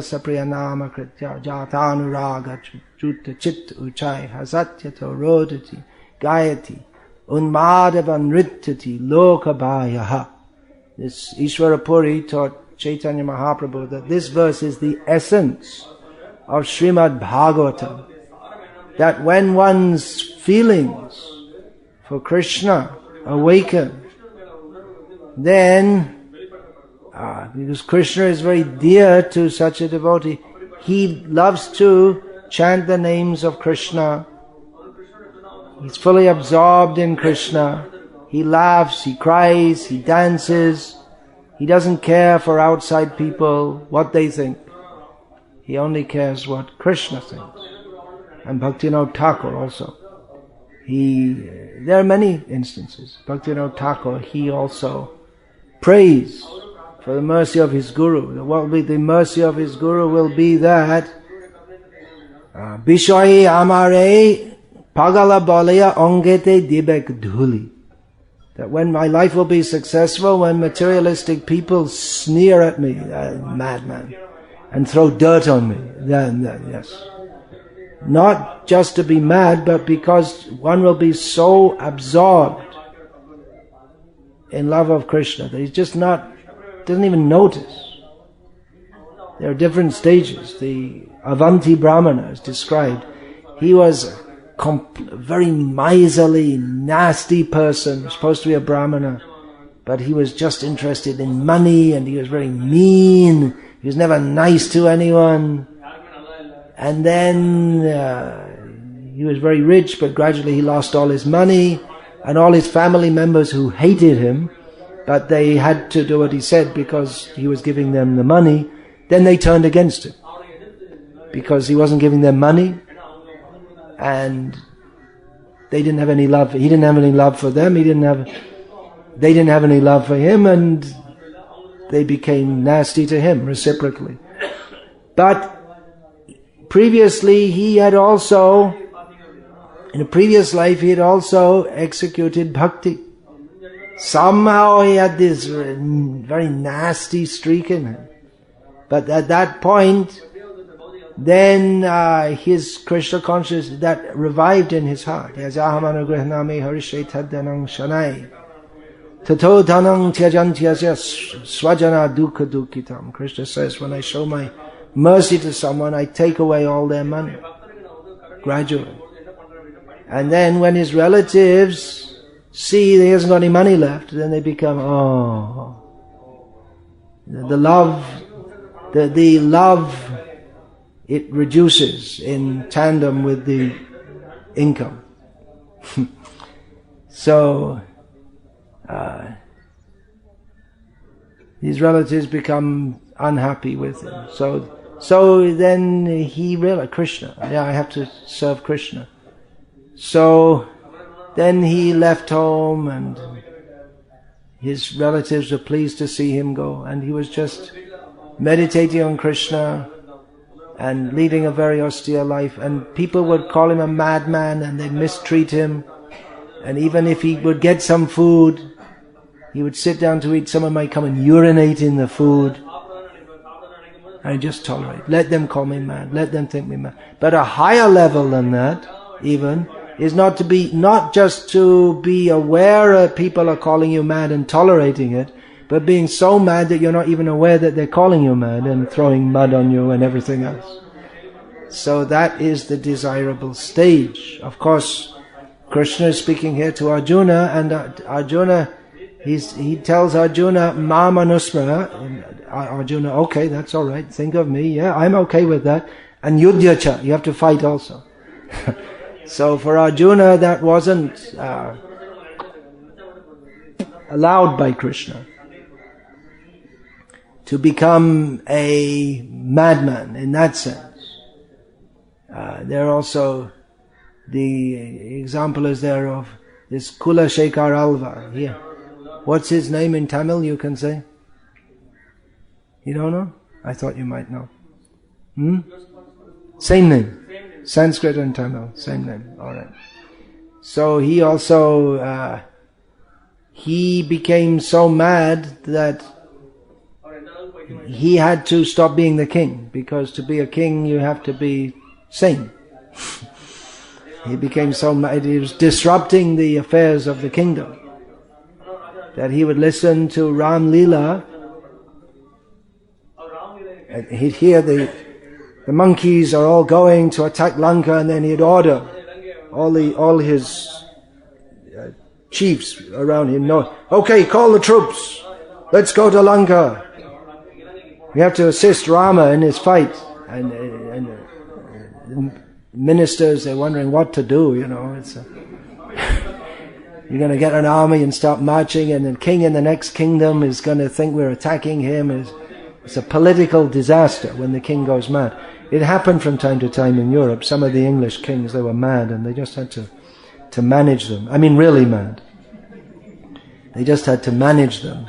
Sapriya Nama Kritya Jatanuraga Jutta Chit Uchai Hasatyato Rodati Gayati Unmadava Nrittati Lokabhayaha. This Ishvara Puri taught Chaitanya Mahaprabhu that this verse is the essence of Srimad Bhagavatam. That when one's feelings for Krishna awaken, then, because Krishna is very dear to such a devotee, he loves to chant the names of Krishna. He's fully absorbed in Krishna. He laughs, he cries, he dances. He doesn't care for outside people, what they think. He only cares what Krishna thinks. And Bhaktivinoda Thakur also. There are many instances. Bhaktivinoda Thakur, he also prays for the mercy of his Guru. What will be the mercy of his Guru will be that Bishoi Amare Pagala Balaya Ongete Dibek Dhuli. That when my life will be successful, when materialistic people sneer at me, madman, and throw dirt on me, then yes. Not just to be mad, but because one will be so absorbed in love of Krishna that he's just doesn't even notice. There are different stages. The Avanti Brahmana is described. He was a very miserly, nasty person, supposed to be a Brahmana, but he was just interested in money, and he was very mean. He was never nice to anyone. And then he was very rich, but gradually he lost all his money, and all his family members who hated him, but they had to do what he said because he was giving them the money, then they turned against him because he wasn't giving them money, and they didn't have any love. He didn't have any love for them. They didn't have any love for him, and they became nasty to him reciprocally. But previously, in a previous life, he had also executed bhakti. Somehow he had this very nasty streak in him. But at that point, then his Krishna consciousness, that revived in his heart. Yajahamanagrahnami harishetaddanang shanai tato dhanang tyajantyasya swajana dukha dukhitam. Krishna says, when I show my mercy to someone, I take away all their money. Gradually. And then when his relatives see that he hasn't got any money left, then they become, the love, it reduces in tandem with the income. So, his relatives become unhappy with him. So then he realized, Krishna, I have to serve Krishna. So then he left home, and his relatives were pleased to see him go, and he was just meditating on Krishna and leading a very austere life, and people would call him a madman and they'd mistreat him, and even if he would get some food, he would sit down to eat, someone might come and urinate in the food. I just tolerate. Let them call me mad. Let them think me mad. But a higher level than that, even, is not just to be aware that people are calling you mad and tolerating it, but being so mad that you're not even aware that they're calling you mad and throwing mud on you and everything else. So that is the desirable stage. Of course, Krishna is speaking here to Arjuna, and Arjuna he tells Arjuna, Ma manusmara. Arjuna, okay, that's all right. Think of me. Yeah, I'm okay with that. And yudhyacha, you have to fight also. So for Arjuna, that wasn't allowed by Krishna to become a madman in that sense. There also, the example is there of this Kula Shekhar Alva here. What's his name in Tamil, you can say? You don't know? I thought you might know. Same name. Sanskrit and Tamil, same name. Alright. So he also, he became so mad that he had to stop being the king, because to be a king you have to be sane. He became so mad, he was disrupting the affairs of the kingdom, that he would listen to Ram Leela, and he'd hear the monkeys are all going to attack Lanka, and then he'd order all his chiefs around him, no, okay, call the troops, let's go to Lanka. We have to assist Rama in his fight. And ministers, they're wondering what to do, you know. You're going to get an army and start marching, and the king in the next kingdom is going to think we're attacking him. It's a political disaster when the king goes mad. It happened from time to time in Europe. Some of the English kings, they were mad, and they just had to manage them. I mean, really mad. They just had to manage them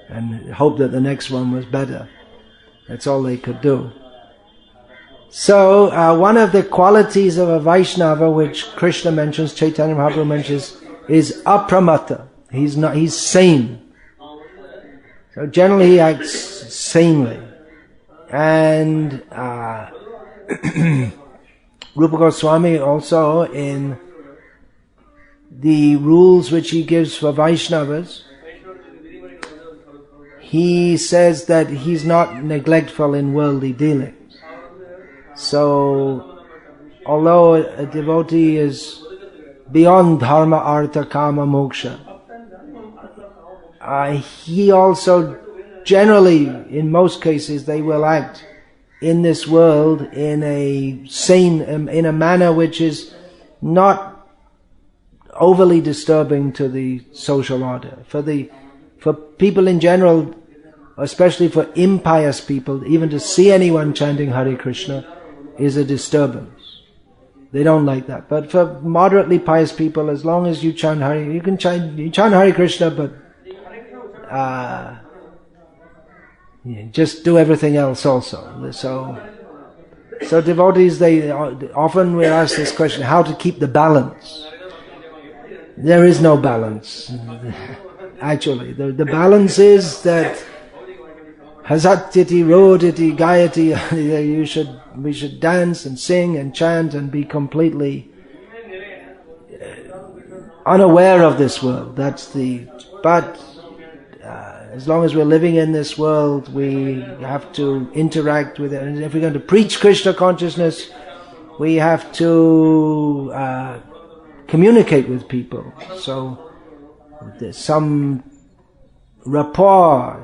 and hope that the next one was better. That's all they could do. So, one of the qualities of a Vaishnava, which Krishna mentions, Chaitanya Mahaprabhu mentions, is apramata. He's sane. So generally he acts sanely. And Rupa Goswami also, in the rules which he gives for Vaishnavas, he says that he's not neglectful in worldly dealings. So, although a devotee is beyond dharma, artha, kama, moksha, he also generally, in most cases, they will act in this world in a sane, in a manner which is not overly disturbing to the social order. For people in general, especially for impious people, even to see anyone chanting Hare Krishna is a disturbance. They don't like that. But for moderately pious people, as long as you chant Hare, you chant Hare Krishna, but just do everything else also. So devotees, often we're asked this question, how to keep the balance. There is no balance. Actually, the balance is that Hasatyati, Roditi, Gayati, we should dance and sing and chant and be completely unaware of this world. But as long as we're living in this world, we have to interact with it. And if we're going to preach Krishna consciousness, we have to communicate with people. So there's some rapport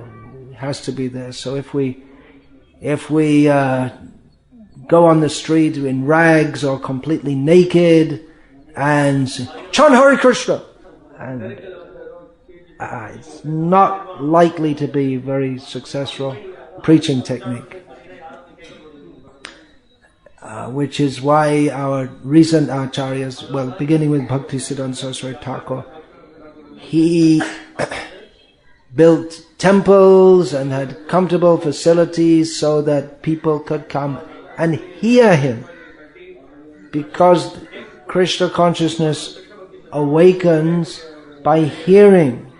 has to be there. So if we go on the street in rags or completely naked and chant Hare Krishna, and it's not likely to be very successful preaching technique. Which is why our recent acharyas, well, beginning with Bhakti Siddhanta Saraswati Thakur, he built temples and had comfortable facilities so that people could come and hear him. Because Krishna consciousness awakens by hearing.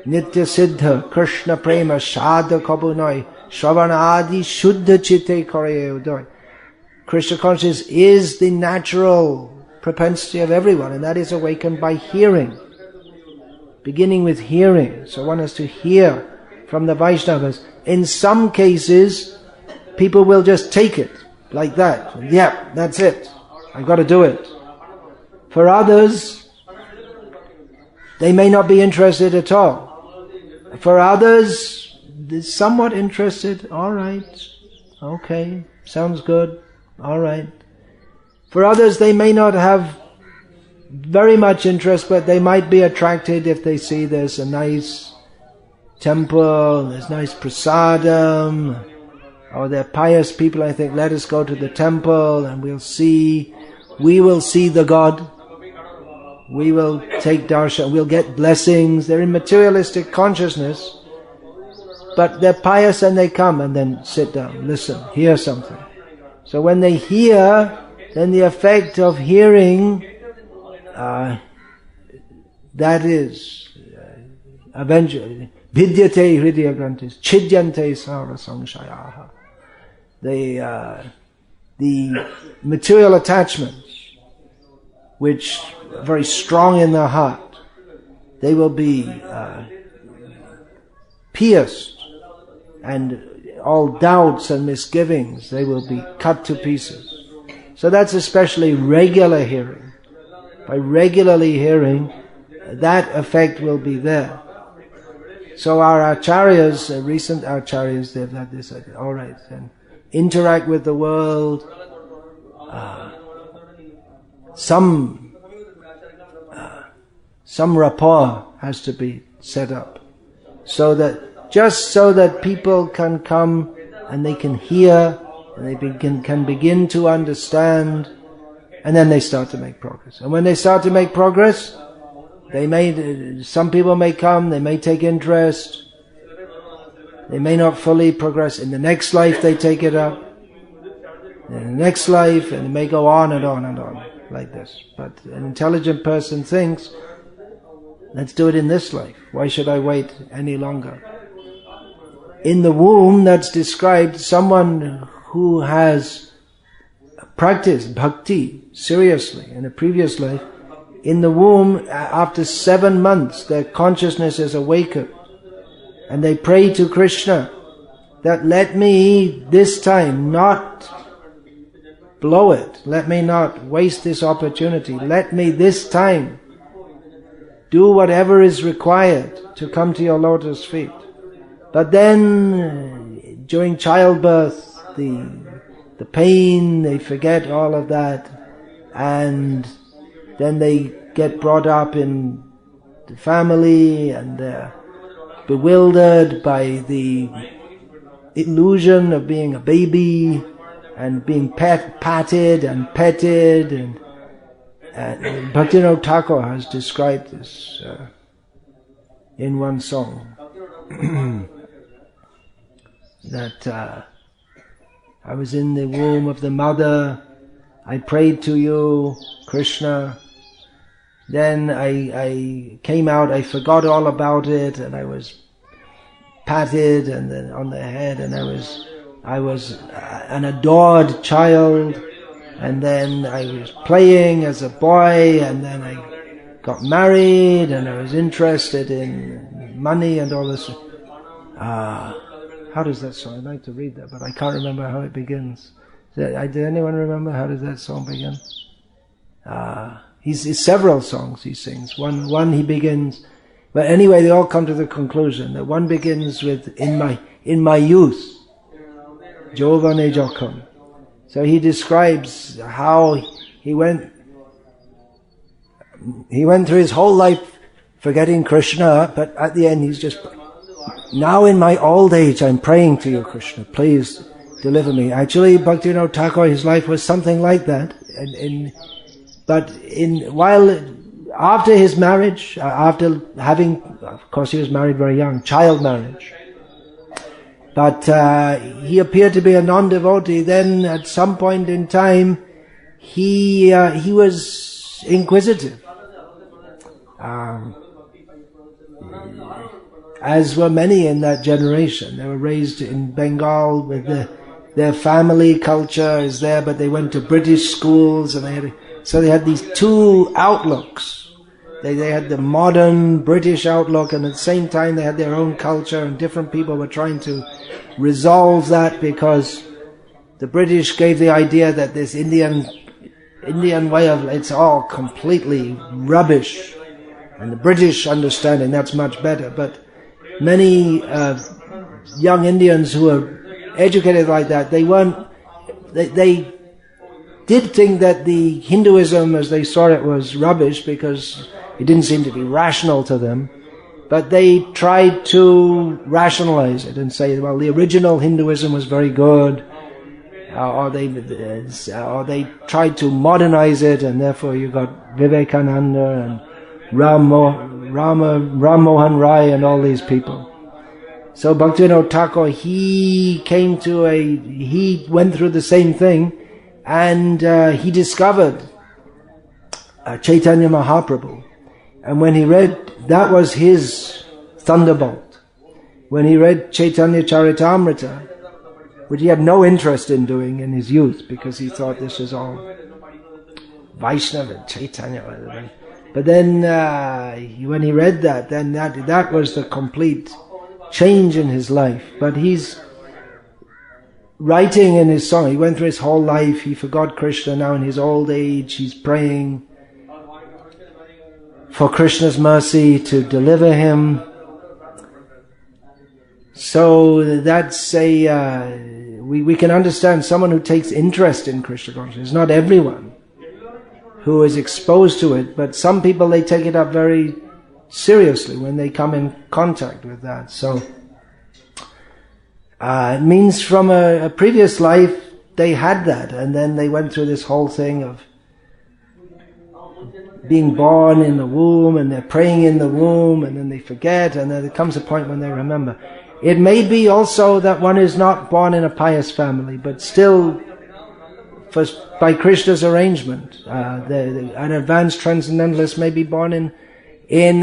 Nitya Siddha, Krishna Prema, Shadha Kabunai, Shravana Adi, Shuddha Chitte Karaye Udoy. Krishna consciousness is the natural propensity of everyone, and that is awakened by hearing. Beginning with hearing. So one has to hear from the Vaishnavas. In some cases, people will just take it like that. Yeah, that's it. I've got to do it. For others, they may not be interested at all. For others, they're somewhat interested. All right, okay, sounds good. All right. For others, they may not have very much interest, but they might be attracted if they see there's a nice temple, there's nice prasadam, or they're pious people. I think, let us go to the temple and we will see the God. We will take darshan, we'll get blessings. They're in materialistic consciousness, but they're pious and they come and then sit down, listen, hear something. So when they hear, then the effect of hearing, that is, eventually, vidyate hridaya grantis, chidyante sara samshayaha. The material attachments, which are very strong in their heart, they will be pierced, and all doubts and misgivings, they will be cut to pieces. So that's especially regular hearing. By regularly hearing, that effect will be there. So our acharyas, recent acharyas, they've had this idea. All right, then interact with the world. Some rapport has to be set up, so that people can come and they can hear and they can begin to understand, and then they start to make progress. And when they start to make progress, some people may come, they may take interest, they may not fully progress. In the next life they take it up, in the next life, and it may go on and on and on like this. But an intelligent person thinks, let's do it in this life. Why should I wait any longer? In the womb, that's described someone who has practiced bhakti seriously in a previous life. In the womb, after 7 months, their consciousness is awakened, and they pray to Krishna that let me this time not blow it, let me not waste this opportunity, let me this time do whatever is required to come to your lotus feet. But then, during childbirth, the pain, they forget all of that, and then they get brought up in the family, and they're bewildered by the illusion of being a baby, and being patted and petted, and Bhaktivinoda Thakur has described this in one song. That I was in the womb of the mother, I prayed to you, Krishna, then I came out, I forgot all about it, and I was patted and then on the head, and I was an adored child, and then I was playing as a boy, and then I got married, and I was interested in money and all this. How does that song? I'd like to read that, but I can't remember how it begins. Did anyone remember how does that song begin? He's several songs he sings. One he begins, but anyway, they all come to the conclusion that one begins with in my youth, Jovane Jokam. So he describes how he went through his whole life forgetting Krishna, but at the end he's just, now in my old age I'm praying to you, Krishna, please deliver me. Actually, Bhaktivinoda Thakur, his life was something like that. After his marriage, after having, of course he was married very young, child marriage, but he appeared to be a non-devotee. Then at some point in time, he was inquisitive, as were many in that generation. They were raised in Bengal with their family culture is there, but they went to British schools, and they had these two outlooks. They had the modern British outlook, and at the same time they had their own culture, and different people were trying to resolve that, because the British gave the idea that this Indian way of, it's all completely rubbish, And the British understanding, that's much better. But many young Indians who are educated like that, they did think that the Hinduism as they saw it was rubbish because it didn't seem to be rational to them. But they tried to rationalize it and say, well, the original Hinduism was very good. Or they tried to modernize it, and therefore you got Vivekananda and Ram Mohan Rai and all these people. So Bhaktivinoda Thakur, he went through the same thing, and he discovered Chaitanya Mahaprabhu. And when he read, that was his thunderbolt. When he read Chaitanya Charitamrita, which he had no interest in doing in his youth, because he thought this was all Vaishnava and Chaitanya. But then when he read that, then that was the complete change in his life. But he's writing in his song, he went through his whole life, he forgot Krishna. Now in his old age he's praying for Krishna's mercy to deliver him. So that's we can understand someone who takes interest in Krishna consciousness. Not everyone who is exposed to it, but some people, they take it up very seriously when they come in contact with that. So it means from a previous life they had that, and then they went through this whole thing of being born in the womb, and they're praying in the womb, and then they forget, and then there comes a point when they remember. It may be also that one is not born in a pious family, but still, by Krishna's arrangement, an advanced transcendentalist may be born in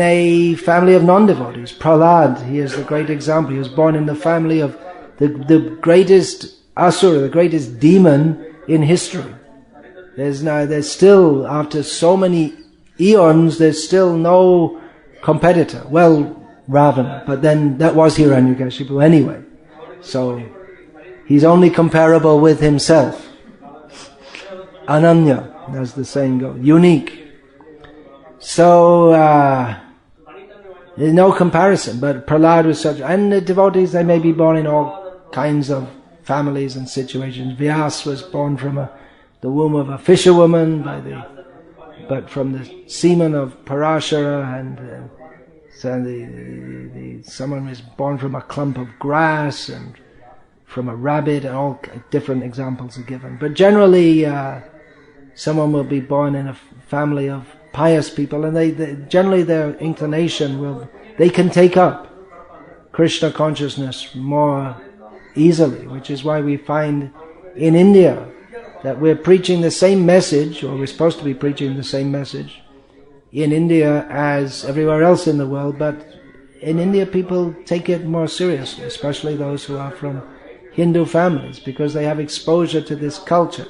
a family of non-devotees. Prahlad, he is the great example. He was born in the family of the greatest asura, the greatest demon in history. There's still, after so many eons, there's still no competitor. Well, Ravana, but then that was Hiranyakashipu anyway. So he's only comparable with himself. Ananya, as the saying goes, unique. So there's no comparison. But Prahlad was such, and the devotees, they may be born in all kinds of families and situations. Vyas was born from the womb of a fisherwoman, but from the semen of Parashara, and so someone was born from a clump of grass and from a rabbit, and all different examples are given. But generally, someone will be born in a family of pious people, and they generally their inclination they can take up Krishna consciousness more easily, which is why we find in India that we're preaching the same message, or we're supposed to be preaching the same message in India as everywhere else in the world, but in India people take it more seriously, especially those who are from Hindu families, because they have exposure to this culture.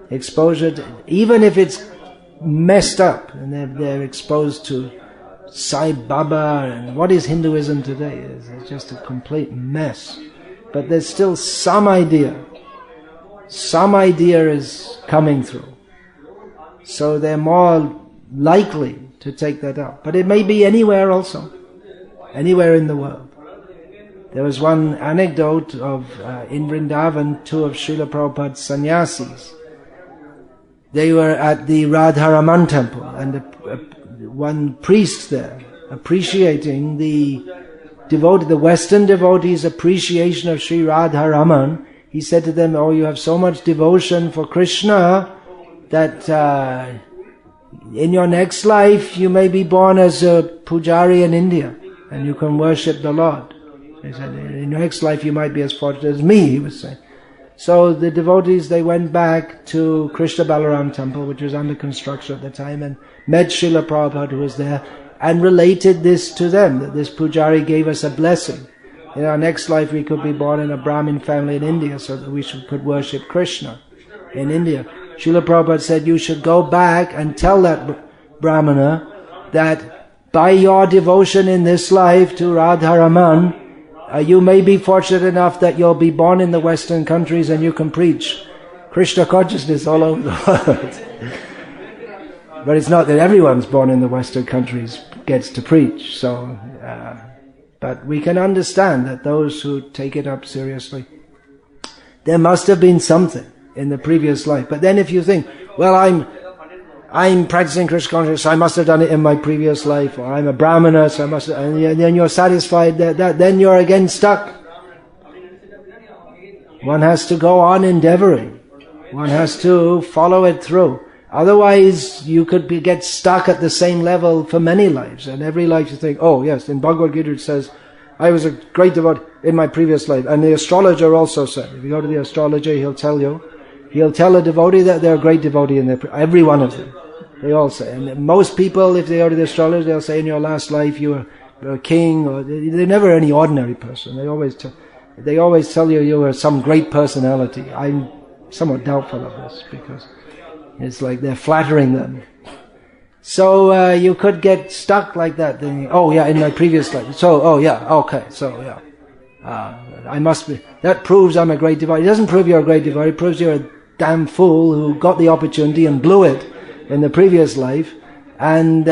Exposure to, even if it's messed up, and they're exposed to Sai Baba, and what is Hinduism today? It's just a complete mess. But there's still some idea is coming through. So they're more likely to take that up. But it may be anywhere also, anywhere in the world. There was one anecdote of in Vrindavan, two of Srila Prabhupada's sannyasis. They were at the Radharaman temple, and one priest there, appreciating the Western devotees' appreciation of Sri Radharaman, he said to them, "Oh, you have so much devotion for Krishna that in your next life you may be born as a pujari in India, and you can worship the Lord." He said, "In your next life you might be as fortunate as me," he was saying. So the devotees, they went back to Krishna Balaram temple, which was under construction at the time, and met Srila Prabhupada, who was there, and related this to them, that this pujari gave us a blessing. In our next life we could be born in a Brahmin family in India, so that we could worship Krishna in India. Srila Prabhupada said, you should go back and tell that Brahmana that by your devotion in this life to Radharaman, you may be fortunate enough that you'll be born in the Western countries and you can preach Krishna consciousness all over the world. But it's not that everyone's born in the Western countries gets to preach. So, but we can understand that those who take it up seriously, there must have been something in the previous life. But then if you think, well, I'm practicing Krishna consciousness, so I must have done it in my previous life, or I'm a Brahmana, so I must have, and then you're satisfied that then you're again stuck. One has to go on endeavoring. One has to follow it through. Otherwise, you could get stuck at the same level for many lives. And every life you think, oh yes, in Bhagavad-gita it says, I was a great devotee in my previous life. And the astrologer also said, if you go to the astrologer, he'll tell a devotee that they're a great devotee in every one of them. They all say. And most people, if they go to the astrologer, they'll say in your last life you were a king, or they're never any ordinary person. They always tell you were some great personality. I'm somewhat doubtful of this, because it's like they're flattering them. So you could get stuck like that, thinking, oh yeah, in my previous life. So, oh yeah, okay, so yeah. I must be, that proves I'm a great devotee. It doesn't prove you're a great devotee, it proves you're a damn fool who got the opportunity and blew it in the previous life. And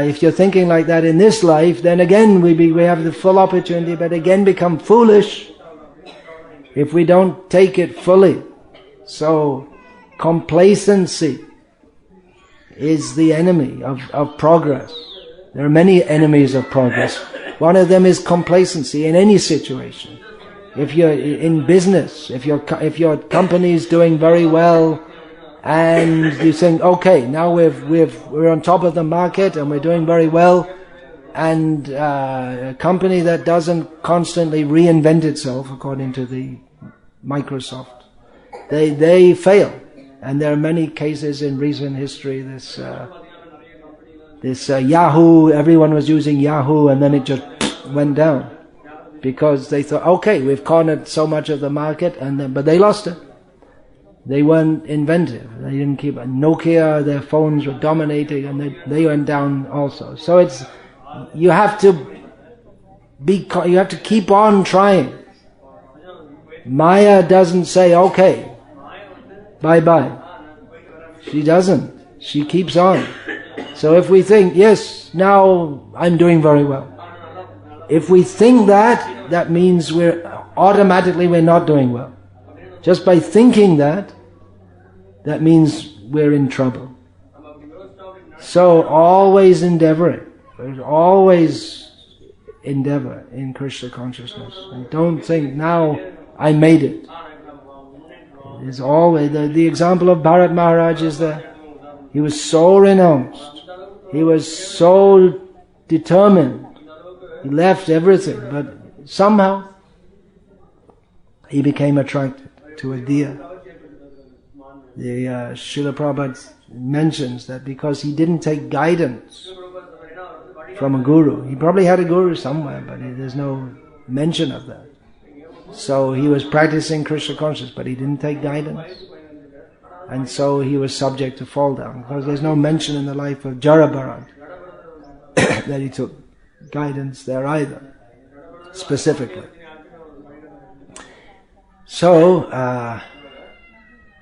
if you're thinking like that in this life, then again we have the full opportunity, but again become foolish if we don't take it fully. So complacency is the enemy of progress. There are many enemies of progress. One of them is complacency in any situation. If you're in business, if your company is doing very well, and you think, okay, now we're on top of the market and we're doing very well, and a company that doesn't constantly reinvent itself, according to the Microsoft, they fail. And there are many cases in recent history. This Yahoo, everyone was using Yahoo, and then it just went down because they thought, okay, we've cornered so much of the market, but they lost it. They weren't inventive. They didn't keep it. Nokia, their phones were dominating, and they went down also. So you have to keep on trying. Maya doesn't say, okay, bye-bye. She doesn't. She keeps on. So if we think, yes, now I'm doing very well. If we think that means we're not doing well. Just by thinking that means we're in trouble. So always endeavoring. Always endeavor in Krishna consciousness. And don't think, now I made it. There's always the example of Bharat Maharaj is there. He was so renounced. He was so determined. He left everything, but somehow he became attracted to a deer. The Srila Prabhupada mentions that because he didn't take guidance from a guru. He probably had a guru somewhere, but there's no mention of that. So he was practicing Krishna consciousness, but he didn't take guidance. And so he was subject to fall down, because there's no mention in the life of Jarabharat that he took guidance there either, specifically. So,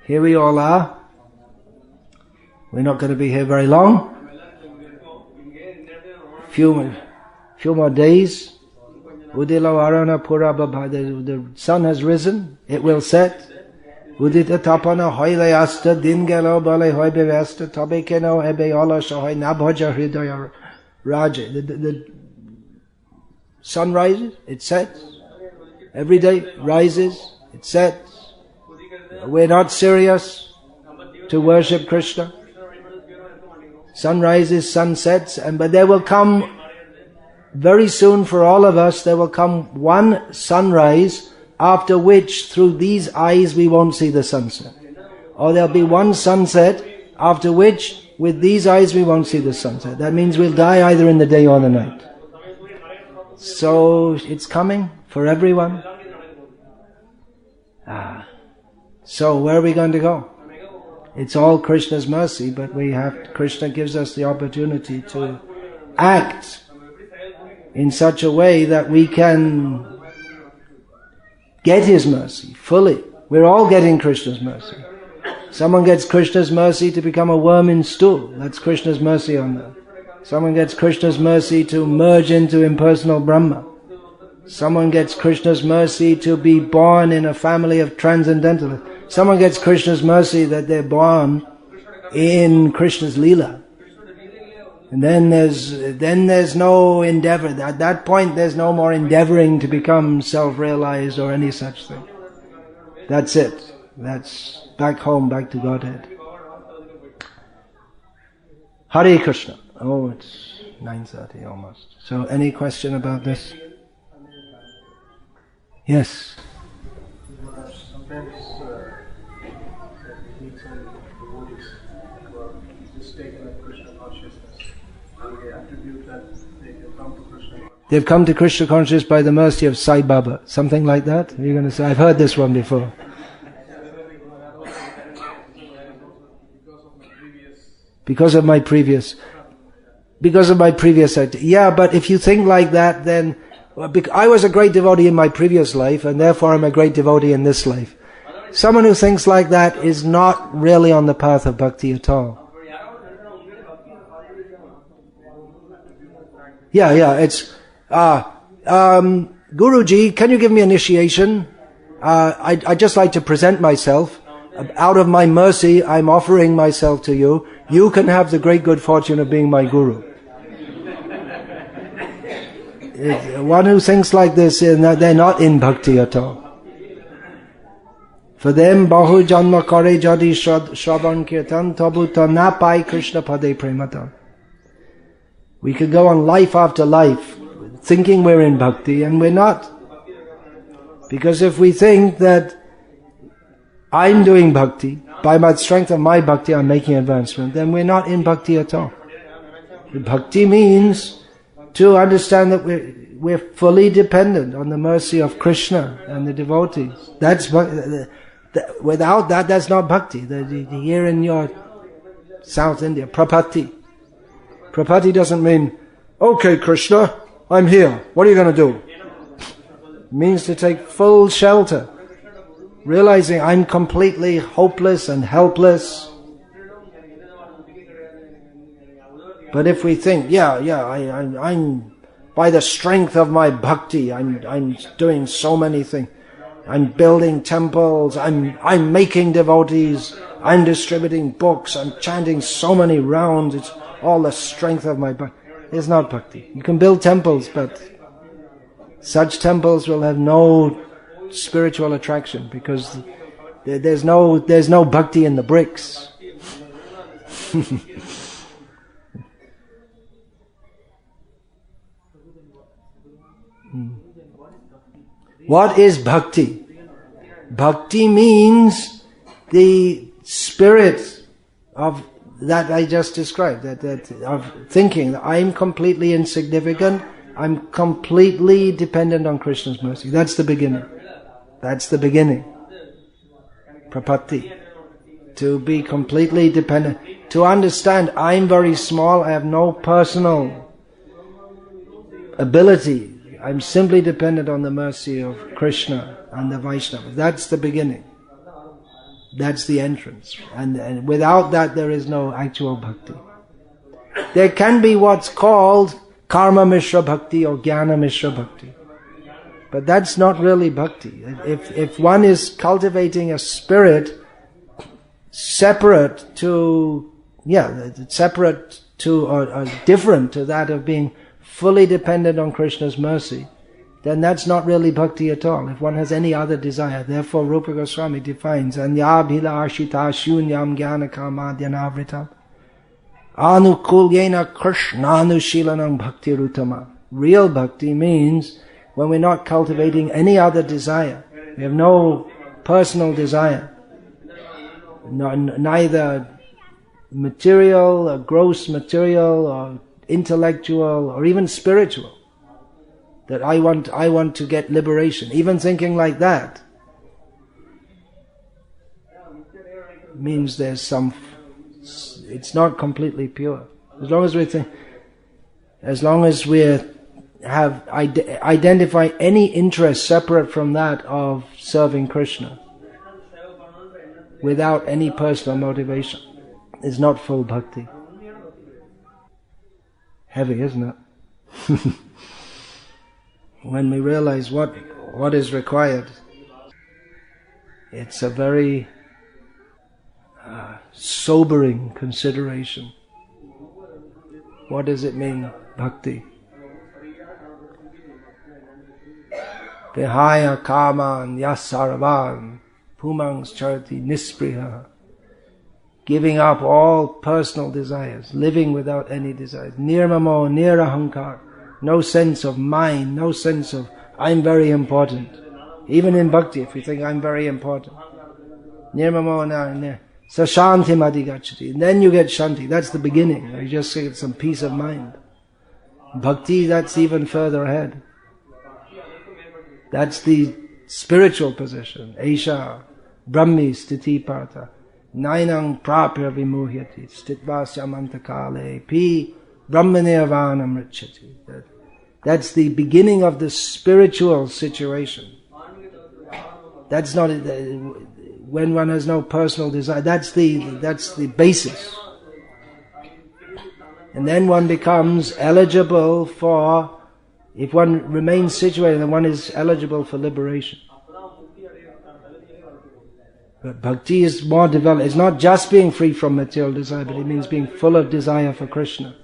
here we all are. We're not going to be here very long. Few more days. Udilo Arana Pura Babha. The sun has risen. It will set. Udita Tapana Hoile Asta Dingelo Bale Hoibe Vesta Tabekeno Ebe Ola Shahoi Nabhoja Hridaya Raja. The sun rises, it sets. Every day rises, it sets. We're not serious to worship Krishna. Sun rises, sun sets, but there will come very soon for all of us, there will come one sunrise after which through these eyes we won't see the sunset. Or there'll be one sunset after which with these eyes we won't see the sunset. That means we'll die either in the day or the night. So it's coming for everyone. So where are we going to go? It's all Krishna's mercy, but Krishna gives us the opportunity to act in such a way that we can get His mercy fully. We're all getting Krishna's mercy. Someone gets Krishna's mercy to become a worm in stool. That's Krishna's mercy on them. Someone gets Krishna's mercy to merge into impersonal Brahma. Someone gets Krishna's mercy to be born in a family of transcendentalists. Someone gets Krishna's mercy that they're born in Krishna's Leela. And then there's no endeavor. At that point there's no more endeavoring to become self-realized or any such thing. That's it. That's back home, back to Godhead. Hare Krishna. Oh, it's 9:30 almost. So any question about this? Yes. Sometimes we meet some devotees who are just taken up Krishna consciousness and they attribute that they have come to Krishna. They've come to Krishna consciousness by the mercy of Sai Baba. Something like that? You're going to say, I've heard this one before. Because of my previous activity. Yeah, but if you think like that, then I was a great devotee in my previous life, and therefore I'm a great devotee in this life. Someone who thinks like that is not really on the path of bhakti at all. Yeah, it's Guruji, can you give me initiation? I'd just like to present myself. Out of my mercy, I'm offering myself to you. You can have the great good fortune of being my guru. One who thinks like this, they're not in bhakti at all. For them, bahu janma kare jadi shravan kirtan tabuta na pai Krishna pade prematan. We could go on life after life thinking we're in bhakti, and we're not. Because if we think that I'm doing bhakti, by my strength of my bhakti I'm making advancement, then we're not in bhakti at all. Bhakti means to understand that we're fully dependent on the mercy of Krishna and the devotees. Without that, that's not bhakti. Here in your South India, prapatti. Prapatti doesn't mean, okay Krishna, I'm here, what are you going to do? It means to take full shelter, realizing I'm completely hopeless and helpless. But if we think, I'm by the strength of my bhakti, I'm doing so many things. I'm building temples, I'm making devotees, I'm distributing books, I'm chanting so many rounds, it's all the strength of my bhakti. It's not bhakti. You can build temples, but such temples will have no spiritual attraction because there's no bhakti in the bricks. What is bhakti? Bhakti means the spirit of that I just described, that of thinking that I'm completely insignificant, I'm completely dependent on Krishna's mercy. That's the beginning. That's the beginning. Prapatti. To be completely dependent. To understand I'm very small, I have no personal ability. I'm simply dependent on the mercy of Krishna and the Vaishnava. That's the beginning. That's the entrance. And without that there is no actual bhakti. There can be what's called karma mishra bhakti or jnana mishra bhakti. But that's not really bhakti. If one is cultivating a spirit separate to or different to that of being fully dependent on Krishna's mercy, then that's not really bhakti at all. If one has any other desire, therefore Rupa Goswami defines anyabhila ashita shunyam jnana kamadyanavritam anukulyena krishnanushilanam bhakti rutama. Real bhakti means when we're not cultivating any other desire. We have no personal desire, neither material or gross material or intellectual or even spiritual. That I want to get liberation. Even thinking like that means there's it's not completely pure. As long as we identify any interest separate from that of serving Krishna, without any personal motivation is not full bhakti. Heavy, isn't it? When we realize what is required, it's a very sobering consideration. What does it mean, bhakti? Vihaya kaman yasarvan pumangs charti nispriha. Giving up all personal desires, living without any desires. Nirmamo nirahankar. No sense of mine, no sense of I'm very important. Even in bhakti, if you think I'm very important. Nirmamo nirmamo. Sashantim adhigachati. And then you get shanti. That's the beginning. You just get some peace of mind. Bhakti, that's even further ahead. That's the spiritual position. Esha, Brahmi, Stiti Partha. Nainang prapya vimuhyati. Stitvasyam pi Brahmanirvanam richati. That's the beginning of the spiritual situation. That's not when one has no personal desire. That's the basis. And then one becomes eligible for, if one remains situated, then one is eligible for liberation. But bhakti is more developed. It's not just being free from material desire, but it means being full of desire for Krishna.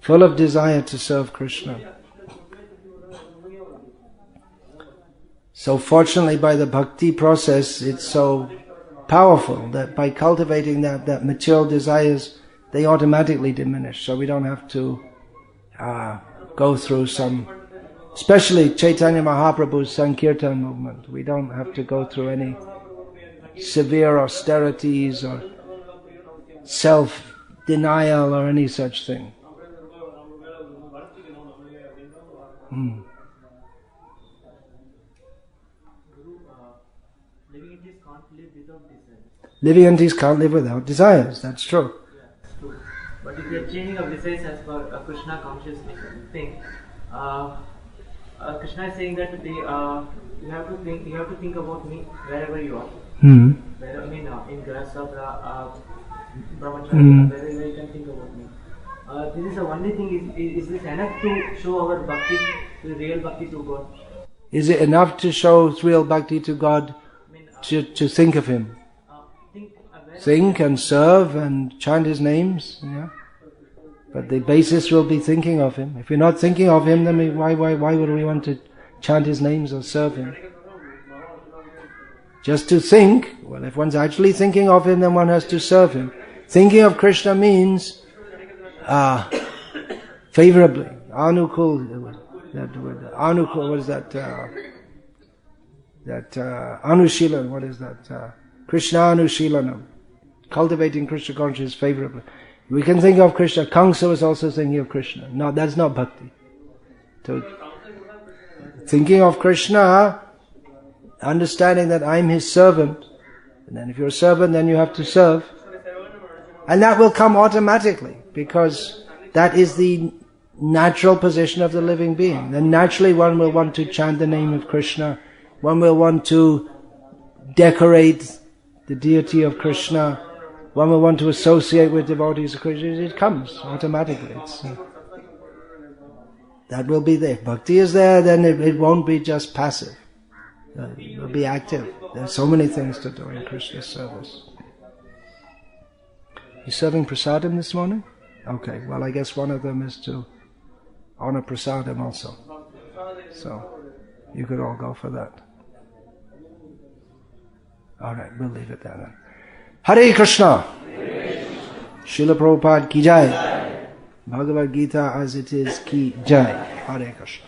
Full of desire to serve Krishna. So fortunately, by the bhakti process, it's so powerful that by cultivating that material desires, they automatically diminish. So we don't have to go through some, especially Chaitanya Mahaprabhu's Sankirtan movement. We don't have to go through any severe austerities or self-denial or any such thing. Living entities can't live without desires, that's true. But if you are changing of desires as per a Krishna consciousness thing, Krishna is saying that you have to think about me wherever you are. In Grasa, Brahmacharya, wherever you can think about me. This is the only thing. Is this enough to show our bhakti, the real bhakti to God? Is it enough to show real bhakti to God to think of Him? Think and serve and chant His names, yeah. But the basis will be thinking of Him. If we're not thinking of Him, then why would we want to chant His names or serve Him? Just to think, well, if one's actually thinking of Him, then one has to serve Him. Thinking of Krishna means favorably, anukul. Anukul, what is that? Anushilan, what is that? Krishna Anushilanam. Cultivating Krishna consciousness favorably. We can think of Krishna. Kamsa was also thinking of Krishna. No, that's not bhakti. So, thinking of Krishna, understanding that I'm His servant, and then if you're a servant, then you have to serve. And that will come automatically, because that is the natural position of the living being. Then naturally one will want to chant the name of Krishna. One will want to decorate the deity of Krishna. One will want to associate with devotees of Krishna. It comes automatically. That will be there. If bhakti is there, then it won't be just passive. It will be active. There are so many things to do in Krishna's service. You serving prasadam this morning? Okay, well I guess one of them is to honor prasadam also. So, you could all go for that. Alright, we'll leave it there then. Hare Krishna! Srila Prabhupada ki jai! Bhagavad-gita as it is ki jai! Hare Krishna!